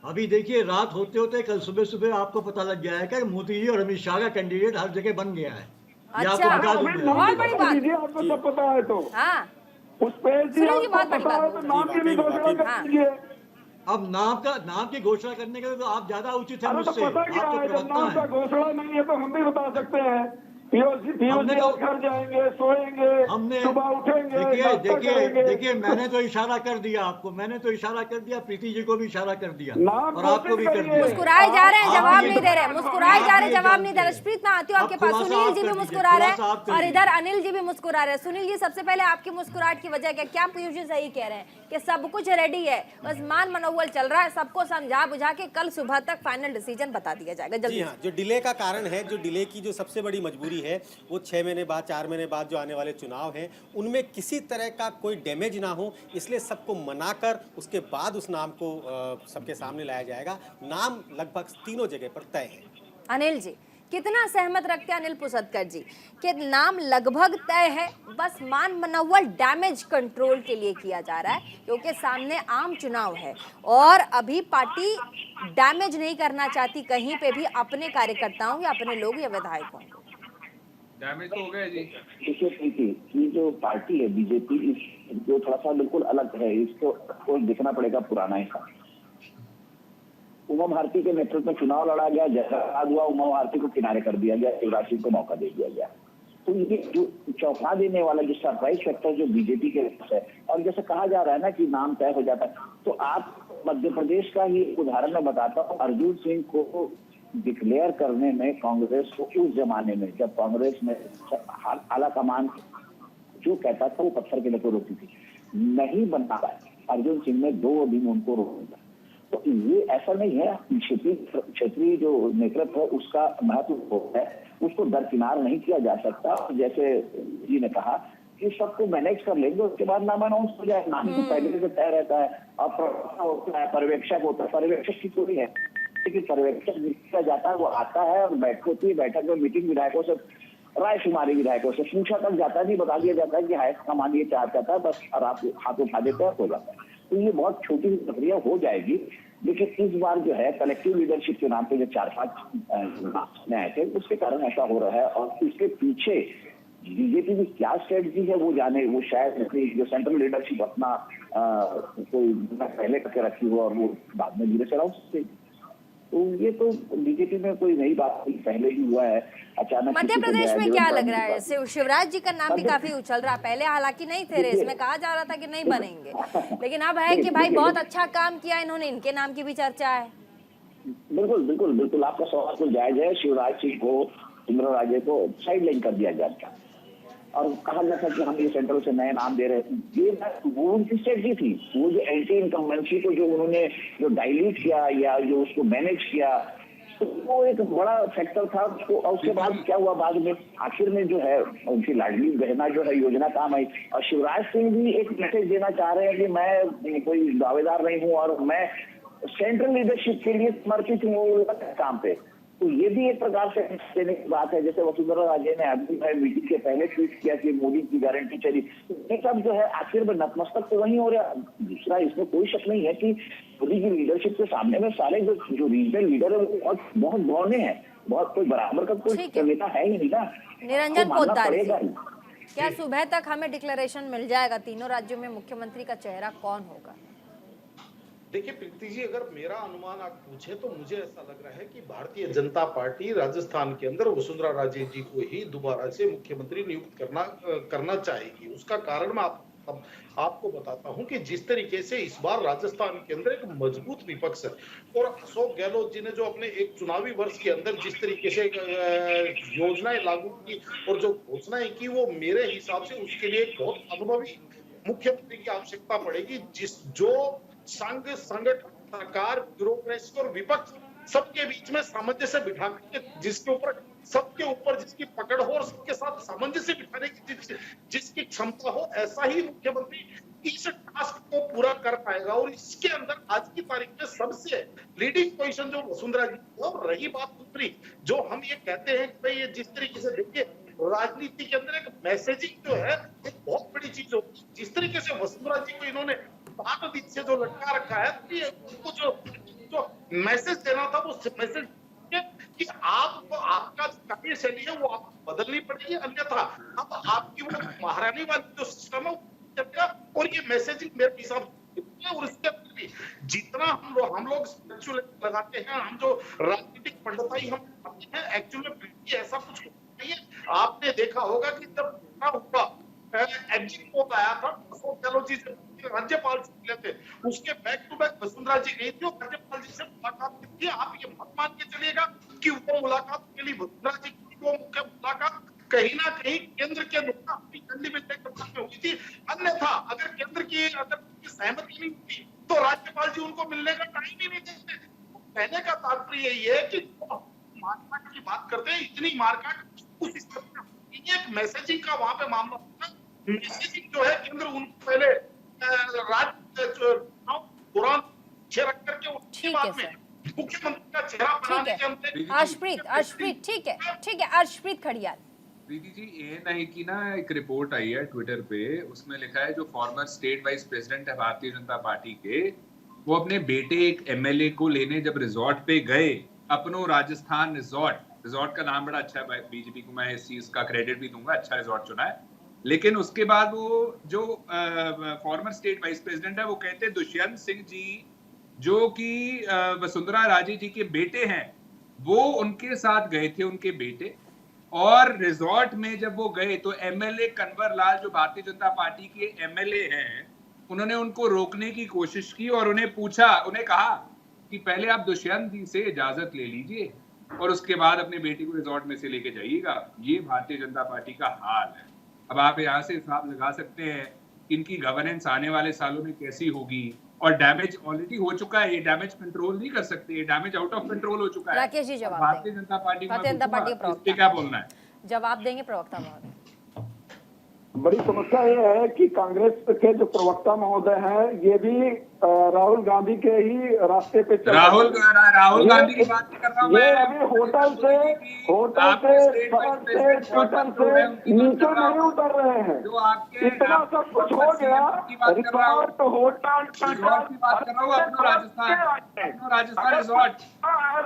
[SPEAKER 9] अभी देखिए रात होते होते कल सुबह आपको पता लग गया है कि मोदी जी और अमित शाह का कैंडिडेट हर जगह बन गया है।
[SPEAKER 1] अच्छा, बहुत बड़ी बात।
[SPEAKER 5] आपको सब पता है तो पुष्पेश जी
[SPEAKER 1] बहुत बड़ी बात।
[SPEAKER 5] तो नाम की भी घोषणा कर दीजिए।
[SPEAKER 9] अब नाम की घोषणा करने के लिए तो आप ज्यादा उचित हैं मुझसे।
[SPEAKER 5] पता क्या है, जब नाम का घोषणा नहीं है तो हम भी बता सकते हैं। घर जाएंगे, सोएंगे, सुबह उठेंगे।
[SPEAKER 9] देखिए मैंने तो इशारा कर दिया आपको, प्रीति जी को भी इशारा कर दिया और आपको भी कर दिया।
[SPEAKER 1] मुस्कुराए जा रहे हैं, जवाब नहीं दे रहे, जवाब नहीं दे रहे। प्रीत मैं आती हूँ आपके पास। सुनील जी भी मुस्कुरा रहे हैं और इधर अनिल जी भी मुस्कुरा रहे हैं। सुनील जी, सबसे पहले आपकी मुस्कुराहट की वजह क्या? पीयूष जी सही कह रहे हैं कि सब कुछ रेडी है, बस मान मनोबल चल रहा है, सबको समझा बुझा के कल सुबह तक फाइनल डिसीजन बता दिया जाएगा जल्दी।
[SPEAKER 8] हाँ, जो डिले का कारण है, जो डिले की जो सबसे बड़ी मजबूरी है, वो 6 महीने बाद 4 महीने बाद जो आने वाले चुनाव हैं उनमें किसी तरह का कोई डैमेज ना हो, इसलिए सबको मनाकर उसके बाद उस नाम को सबके सामने लाया जाएगा। नाम लगभग तीनों जगह पर तय है।
[SPEAKER 1] अनिल जी कितना सहमत रखते हैं अनिल पुसदकर जी कि नाम लगभग तय है, बस मान मनोबल डैमेज कंट्रोल के लिए किया जा रहा है क्योंकि सामने आम चुनाव है और अभी पार्टी डैमेज नहीं करना चाहती कहीं पे भी अपने कार्यकर्ताओं या अपने लोग या विधायकों को।
[SPEAKER 7] डैमेज तो हो गया जी।
[SPEAKER 11] देखिए प्रीति, ये जो पार्टी है बीजेपी, जो थोड़ा सा बिल्कुल अलग है, इसको देखना पड़ेगा पुराना हिसाब। उमा भारती के नेतृत्व में चुनाव लड़ा गया, जैसा हुआ उमा भारती को किनारे कर दिया गया, शिवराज सिंह को मौका दे दिया गया। तो ये जो चौंका देने वाला जो सरप्राइज फैक्टर जो बीजेपी के है, और जैसे कहा जा रहा है ना कि नाम तय हो जाता है, तो आप मध्य प्रदेश का ही उदाहरण मैं बताता हूँ। अर्जुन सिंह को डिक्लेयर करने में कांग्रेस को, उस जमाने में जब कांग्रेस में आला कमान जो कहता था वो पत्थर के लिए रोकती थी, नहीं बना पाए। अर्जुन सिंह ने 2 दिन उनको रोक दिया। तो ये ऐसा नहीं है, क्षेत्रीय जो नेतृत्व है उसका महत्व है, उसको दरकिनार नहीं किया जा सकता। जैसे जी ने कहा कि सबको मैनेज कर लेंगे, उसके बाद नाम अनाउंस हो जाए। नाम तो पहले से तय रहता है। अब होता है, पर्यवेक्षक होता है, पर्यवेक्षक की कोई है कि पर्यवेक्षक जिसका जाता है वो आता है और बैठक होती है, बैठक में मीटिंग विधायकों से, रायशुमारी विधायकों से पूछा तक जाता है, नहीं बता दिया जाता है कि हाई कमान ये चाहता है बस, और आप हाथ उठा देते हैं, हो जाता है। तो ये बहुत छोटी प्रक्रिया हो जाएगी। लेकिन इस बार जो है कलेक्टिव लीडरशिप के नाम पे जो 4-5 में आए थे, उसके कारण ऐसा हो रहा है। और इसके पीछे बीजेपी की क्या स्ट्रेटजी है वो जाने, वो शायद जो सेंट्रल लीडरशिप अपना कोई पहले करके रखी हो और वो बाद में धीरे से लाओ सकते। तो ये तो बीजेपी में कोई नई बात नहीं, पहले ही हुआ है। अचानक
[SPEAKER 1] मध्य प्रदेश में क्या लग रहा है, शिवराज जी का नाम भी काफी उछल रहा है। पहले हालांकि नहीं थे रेस में, कहा जा रहा था कि नहीं बनेंगे, लेकिन अब है कि भाई बहुत अच्छा काम किया इन्होंने, इनके नाम की भी चर्चा है।
[SPEAKER 11] बिल्कुल बिल्कुल बिल्कुल, आपका सवाल तो जायज है। शिवराज सिंह को, इंदिरा राजे को साइड लाइन कर दिया जाता और कहा जाता कि हम ये सेंट्रल से नए नाम दे रहे हैं। ये वो उनकी स्ट्रेटजी थी। वो जो एंटी इनकम्बेंसी को जो उन्होंने जो डाइल्यूट किया या जो उसको मैनेज किया, तो वो एक बड़ा फैक्टर था उसको। और उसके बाद क्या हुआ, बाद में आखिर में जो है उनकी लाडली बहना जो है योजना काम आई। और शिवराज सिंह भी एक मैसेज देना चाह रहे हैं कि मैं कोई दावेदार नहीं हूँ और मैं सेंट्रल लीडरशिप के लिए समर्पित हूँ काम पे। तो ये भी एक प्रकार से देने की बात है। जैसे वसुंधरा राजे ने अभी मीटिंग के पहले ट्वीट किया कि मोदी की गारंटी चली, ये सब जो है आखिर में नतमस्तक तो वही हो रहा। दूसरा, इसमें कोई शक नहीं है कि मोदी की लीडरशिप के सामने में सारे जो रीजनल लीडर है वो बहुत बौने हैं, बहुत कोई बराबर का कोई नेता है ही नहीं ना।
[SPEAKER 1] निरंजन पोद्दार, क्या सुबह तक हमें डिक्लेरेशन मिल जाएगा तीनों राज्यों में मुख्यमंत्री का चेहरा कौन होगा?
[SPEAKER 10] देखिए प्रीति जी, अगर मेरा अनुमान आप पूछे तो मुझे ऐसा लग रहा है कि भारतीय जनता पार्टी राजस्थान के अंदर वसुंधरा राजे जी को ही दोबारा से मुख्यमंत्री नियुक्त करना चाहेगी। उसका कारण मैं आपको बताता हूं कि जिस तरीके से इस बार राजस्थान के अंदर एक मजबूत विपक्ष है और अशोक गहलोत जी ने जो अपने एक चुनावी वर्ष के अंदर जिस तरीके से योजनाएं लागू की और जो घोषणाएं की, वो मेरे हिसाब से उसके लिए बहुत अनुभवी मुख्यमंत्री की आवश्यकता पड़ेगी, जो संघ, संगठन, सरकार, ब्यूरोक्रेसी और विपक्ष सबके बीच में सामंजस्य बिठा के, सबके ऊपर जिसकी पकड़ हो और सबके साथ सामंजस्य बिठाने की जिसकी क्षमता हो, ऐसा ही मुख्यमंत्री इस टास्क को पूरा कर पाएगा। और इसके अंदर आज की तारीख में सबसे लीडिंग पोजीशन जो वसुंधरा जी की। और रही बात दूसरी, जो हम ये कहते हैं कि भाई ये जिस तरीके से देखिए राजनीति के अंदर एक मैसेजिंग जो है एक बहुत बड़ी चीज होती है। जिस तरीके से वसुंधरा जी को इन्होंने 7 दिन से जो लटका रखा है, तो उनको जो मैसेज देना था वो मैसेज कि आपको आपका कार्यशैली है वो आपको बदलनी पड़ेगी, अन्यथा अब आपकी वो महारानी वाली जो सिस्टम है और ये मैसेजिंग मेरे हिसाब से। और इसके अंदर भी जितना हम लोग लगाते हैं, हम जो राजनीतिक पंडिताई हम करते हैं, एक्चुअली में ऐसा कुछ नहीं है। आपने देखा होगा कि जब एग्जिट पोल आया था, अशोक गहलोत जी से राज्यपाल से मिले थे, उसके बैक टू बैक वसुंधरा जी गई थी और राज्यपाल जी से मुलाकात की थी। आप ये मत मान के चलिएगा कि वो मुलाकात के लिए वसुंधरा जी की वो मुख्य मुलाकात कहीं ना कहीं केंद्र के द्वारा अपनी कंडी में हुई थी। अन्यथा अगर केंद्र की सहमति नहीं होती तो राज्यपाल जी उनको मिलने का टाइम ही नहीं देते। कहने का तात्पर्य यही है कि मारकाट की बात करते हैं, इतनी मारकाट उस स्तर पर एक मैसेजिंग का वहां पे मामला होता है। मैसेजिंग जो है केंद्र उनको पहले दौरान रख करके उसके बाद में मुख्यमंत्री का चेहरा बनाने के अंदर
[SPEAKER 1] अर्शप्रीत ठीक है अर्शप्रीत खड़ियाल।
[SPEAKER 7] प्रीति जी, ये नहीं कि ना एक रिपोर्ट आई है ट्विटर पे, उसमें लिखा है जो फॉर्मर स्टेट वाइस प्रेसिडेंट है भारतीय जनता पार्टी के, वो अपने बेटे एक एमएलए को लेने जब रिजॉर्ट पे गए, अपनो राजस्थान रिजॉर्ट का नाम बड़ा अच्छा है, बीजेपी को मैं इस चीज का क्रेडिट भी दूंगा, अच्छा रिजॉर्ट चुना है। लेकिन उसके बाद वो जो फॉर्मर स्टेट वाइस प्रेसिडेंट है वो कहते हैं दुष्यंत सिंह जी जो कि वसुंधरा राजे जी के बेटे हैं, वो उनके साथ गए थे, उनके बेटे। और रिजॉर्ट में जब वो गए तो एमएलए कन्वर लाल जो भारतीय जनता पार्टी के एमएलए हैं, उन्होंने उनको रोकने की कोशिश की और उन्हें कहा कि पहले आप दुष्यंत जी से इजाजत ले लीजिए, और उसके बाद अपने बेटी को रिजॉर्ट में से लेके जाइएगा। ये भारतीय जनता पार्टी का हाल है। अब आप यहाँ से हिसाब लगा सकते हैं कि इनकी गवर्नेंस आने वाले सालों में कैसी होगी, और डैमेज ऑलरेडी हो चुका है। ये डैमेज कंट्रोल नहीं कर सकते, ये डैमेज आउट ऑफ कंट्रोल हो चुका है।
[SPEAKER 1] राकेश जी जवाब
[SPEAKER 7] भारतीय जनता पार्टी
[SPEAKER 1] प्रवक्ता
[SPEAKER 7] को क्या बोलना है?
[SPEAKER 1] जवाब देंगे प्रवक्ता महोदय।
[SPEAKER 5] बड़ी समस्या ये है कि कांग्रेस के जो प्रवक्ता महोदय हैं ये भी राहुल गांधी के ही रास्ते पे चल
[SPEAKER 7] राहुल गांधी की बात नहीं कर रहा हूं मैं।
[SPEAKER 5] अभी होटल से ट्विटर से नीचे नहीं उतर रहे हैं।
[SPEAKER 7] जो आपके
[SPEAKER 5] इतना सब कुछ हो गया, रिकॉर्ड होटल
[SPEAKER 7] की बात कर रहा हूँ, अपना राजस्थान रिजॉर्ट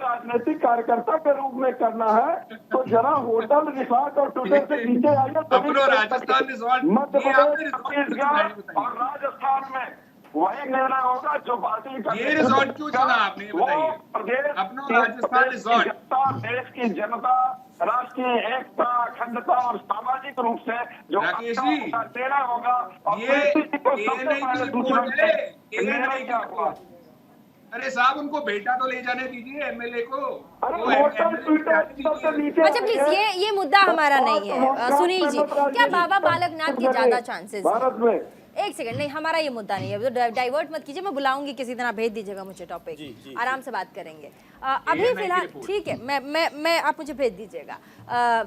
[SPEAKER 5] राजनीतिक कार्यकर्ता के रूप में करना है तो जरा होटल रिसोर्ट और ट्विटर से नीचे आइए।
[SPEAKER 7] अपना राजस्थान रिजॉर्ट
[SPEAKER 5] मध्य प्रदेश, छत्तीसगढ़ और राजस्थान में वही निर्णय होगा जो पार्टी का।
[SPEAKER 7] ये रिजॉर्ट क्यों चुना आपने, बताइए?
[SPEAKER 5] प्रदेश
[SPEAKER 7] अपना राजस्थान रिजॉर्ट,
[SPEAKER 5] देश की जनता, राष्ट्रीय एकता, अखंडता और सामाजिक रूप से जो देना होगा।
[SPEAKER 7] अरे साहब, उनको बेटा तो ले जाने दीजिए, एमएलए को।
[SPEAKER 1] अच्छा प्लीज, ये मुद्दा हमारा नहीं है। सुनील जी, क्या बाबा बालकनाथ के ज्यादा चांसेस
[SPEAKER 5] भारत में?
[SPEAKER 1] एक सेकंड, नहीं हमारा ये मुद्दा नहीं है, तो डाइवर्ट मत कीजिए। मैं बुलाऊंगी किसी तरह, भेज दीजिएगा मुझे टॉपिक, आराम से बात करेंगे। अभी फिलहाल ठीक है, मैं आप मुझे भेज दीजिएगा।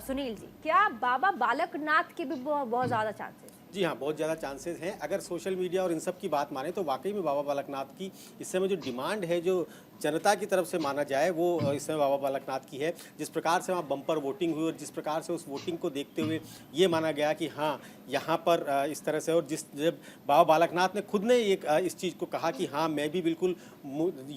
[SPEAKER 1] सुनील जी, क्या बाबा बालकनाथ के भी बहुत ज्यादा चांसेस?
[SPEAKER 8] जी हाँ, बहुत ज़्यादा चांसेस हैं। अगर सोशल मीडिया और इन सब की बात माने तो वाकई में बाबा बालकनाथ की इस समय जो डिमांड है, जो जनता की तरफ से माना जाए, वो इस समय बाबा बालकनाथ की है। जिस प्रकार से वहाँ बम्पर वोटिंग हुई और जिस प्रकार से उस वोटिंग को देखते हुए ये माना गया कि हाँ यहाँ पर इस तरह से, और जब बाबा बालकनाथ ने खुद ने एक इस चीज़ को कहा कि हाँ मैं भी बिल्कुल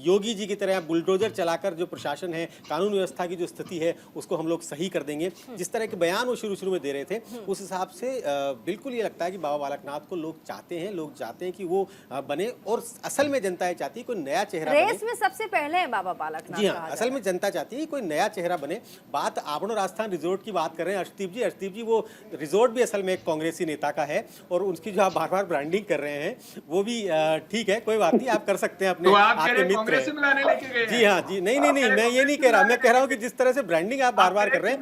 [SPEAKER 8] योगी जी की तरह बुलडोजर चलाकर जो प्रशासन है, कानून व्यवस्था की जो स्थिति है उसको हम लोग सही कर देंगे। जिस तरह के बयान वो शुरू में दे रहे थे, उस हिसाब से बिल्कुल ये लगता है कि बाबा बालकनाथ को लोग चाहते हैं, लोग चाहते हैं कि वो बने, और असल में जनता ये चाहती है कोई नया चेहरा
[SPEAKER 1] रेस बने। में सबसे पहले है बाबा बालकनाथ।
[SPEAKER 8] जी हाँ, असल में जनता चाहती है कोई नया चेहरा बने। बात आपनो राजस्थान रिजोर्ट की बात कर रहे हैं अर्शदीप जी, वो रिजोर्ट भी असल में एक कांग्रेसी नेता का है, और उसकी जो आप बार ब्रांडिंग कर रहे हैं वो भी ठीक है, कोई बात नहीं, आप कर सकते हैं, अपने आपके मित्र हैं। जी हाँ जी, नहीं मैं ये नहीं कह रहा, मैं कह रहा हूँ कि जिस तरह से ब्रांडिंग आप बार कर रहे हैं,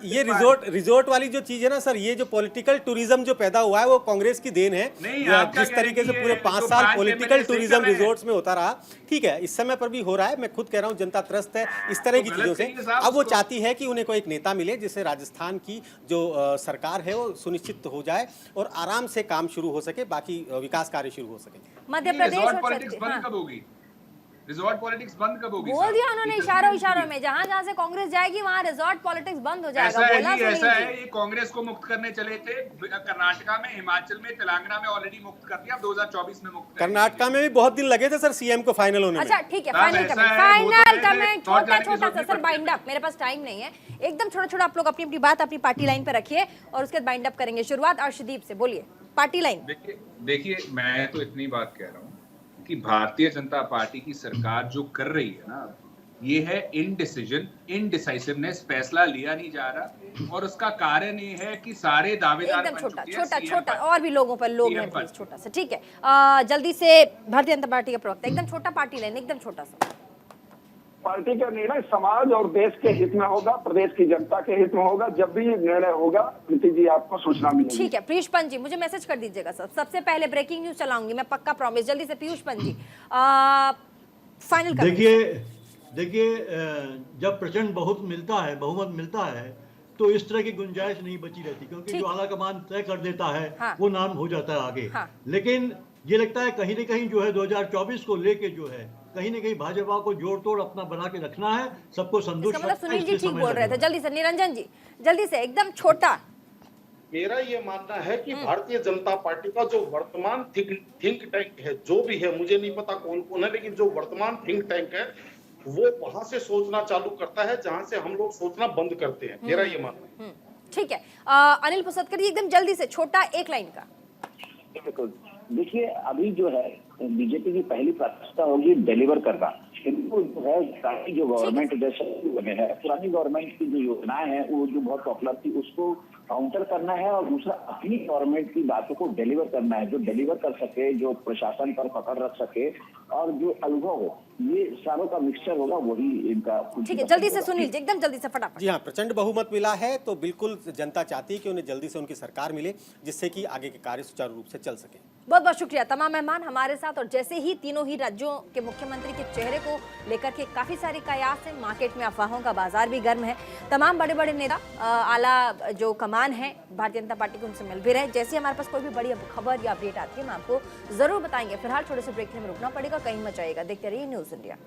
[SPEAKER 8] ये रिजोर्ट वाली जो चीज है ना सर, ये जो पॉलिटिकल टूरिज्म जो पैदा हुआ है वो कांग्रेस की देन है। जिस तरीके से पूरे 5 साल पॉलिटिकल टूरिज्म रिजोर्ट्स में होता रहा, ठीक है, इस समय पर भी हो रहा है। मैं खुद कह रहा हूँ जनता त्रस्त है इस तरह की चीजों से। अब वो चाहती है कि उन्हें कोई एक नेता मिले जिससे राजस्थान की जो सरकार है वो सुनिश्चित हो जाए और आराम से काम शुरू हो सके, बाकी विकास कार्य शुरू हो सके।
[SPEAKER 1] मध्य प्रदेश और
[SPEAKER 7] पॉलिटिक्स बंद कब होगी? रिजॉर्ट पॉलिटिक्स बंद कब होगी?
[SPEAKER 1] बोल दिया उन्होंने इशारों में, जहां से कांग्रेस जाएगी वहां रिजॉर्ट पॉलिटिक्स बंद हो जाएगा।
[SPEAKER 7] ऐसा है, ये कांग्रेस को मुक्त करने चले थे कर्नाटका में, हिमाचल में, तेलंगाना में ऑलरेडी मुक्त कर दिया, 2024 में मुक्त।
[SPEAKER 8] कर्नाटका में भी बहुत दिन लगे थे सर सीएम को फाइनल होने में।
[SPEAKER 1] अच्छा ठीक है, फाइनल कमेंट छोटा सा सर, बाइंड अप, मेरे पास टाइम नहीं है, एकदम छोटा आप लोग अपनी बात अपनी पार्टी लाइन पे रखिए और उसके बाद बाइंड अप करेंगे। शुरुआत अर्शदीप से, बोलिए पार्टी लाइन।
[SPEAKER 7] देखिए, मैं तो इतनी बात कह रहा हूँ कि भारतीय जनता पार्टी की सरकार जो कर रही है ना, ये है इनडिसाइसिवनेस, फैसला लिया नहीं जा रहा, और उसका कारण ये है कि सारे दावेदार
[SPEAKER 1] एकदम छोटा और भी लोगों पर लोग हैं, प्लीज छोटा सा, ठीक है। जल्दी से भारतीय जनता पार्टी का प्रवक्ता, एकदम छोटा पार्टी लाइन, एकदम छोटा सा।
[SPEAKER 5] पार्टी का निर्णय समाज और देश के हित में होगा, प्रदेश की जनता के हित में होगा। जब भी निर्णय होगा प्रीति जी आपको सूचना मिलेगी।
[SPEAKER 1] ठीक है, पीयूष पंत जी मुझे मैसेज कर दीजिएगा सर, सबसे पहले ब्रेकिंग न्यूज चलाऊंगी मैं, पक्का प्रॉमिस। जल्दी से पीयूष पंत जी फाइनल कर।
[SPEAKER 9] देखिए जब प्रचंड बहुमत मिलता है तो इस तरह की गुंजाइश नहीं बची रहती, क्योंकि जो आला कमान तय कर देता है हाँ। वो नाम हो जाता है आगे हाँ। लेकिन ये लगता है कहीं न कहीं जो है 2024 को लेके जो है कहीं न कहीं भाजपा को जोड़ तोड़ अपना बना के रखना है, सबको संतुष्ट।
[SPEAKER 1] मतलब सुनील जी ठीक बोल रहे थे। जल्दी से निरंजन जी, जल्दी से एकदम छोटा।
[SPEAKER 10] मेरा ये मानना है कि भारतीय जनता पार्टी का जो वर्तमान थिंक टैंक है, जो भी है, मुझे नहीं पता कौन है, लेकिन जो वर्तमान थिंक टैंक है वो वहां से सोचना चालू करता है जहां से हम लोग सोचना बंद करते हैं। मेरा ये मानना है।
[SPEAKER 1] ठीक है, अनिल पुसदकर जी एकदम जल्दी से छोटा एक लाइन का।
[SPEAKER 11] देखिए, अभी जो है बीजेपी की पहली प्राथमिकता होगी डिलीवर करना। इनको जो है पुरानी जो गवर्नमेंट जैसे बने हैं, पुरानी गवर्नमेंट की जो योजनाएं हैं वो जो बहुत पॉपुलर थी उसको काउंटर करना है, और दूसरा अपनी गवर्नमेंट की बातों को डिलीवर करना है, जो डिलीवर कर सके, जो प्रशासन पर पकड़ रख सके और जो अनुभव हो, ये सारों का मिक्सचर होगा, वही इनका।
[SPEAKER 1] ठीक है, जल्दी से सुनील जी, एकदम जल्दी से फटाफट।
[SPEAKER 8] जी हाँ, प्रचंड बहुमत मिला है तो बिल्कुल जनता चाहती है कि उन्हें जल्दी से उनकी सरकार मिले, जिससे कि आगे के कार्य सुचारू रूप से चल सके।
[SPEAKER 1] बहुत बहुत शुक्रिया तमाम मेहमान हमारे साथ। और जैसे ही तीनों ही राज्यों के मुख्यमंत्री के चेहरे को लेकर के काफी सारे कयास हैं, मार्केट में अफवाहों का बाजार भी गर्म है। तमाम बड़े बड़े नेता, आला जो कमान है भारतीय जनता पार्टी को, उनसे मिल भी रहे। जैसे हमारे पास कोई भी बड़ी खबर या अपडेट आती है, हम आपको जरूर बताएंगे। फिलहाल थोड़े से ब्रेक में रुकना पड़ेगा, कहीं मत जाइएगा। देखते रहिए न्यूज़ इंडिया।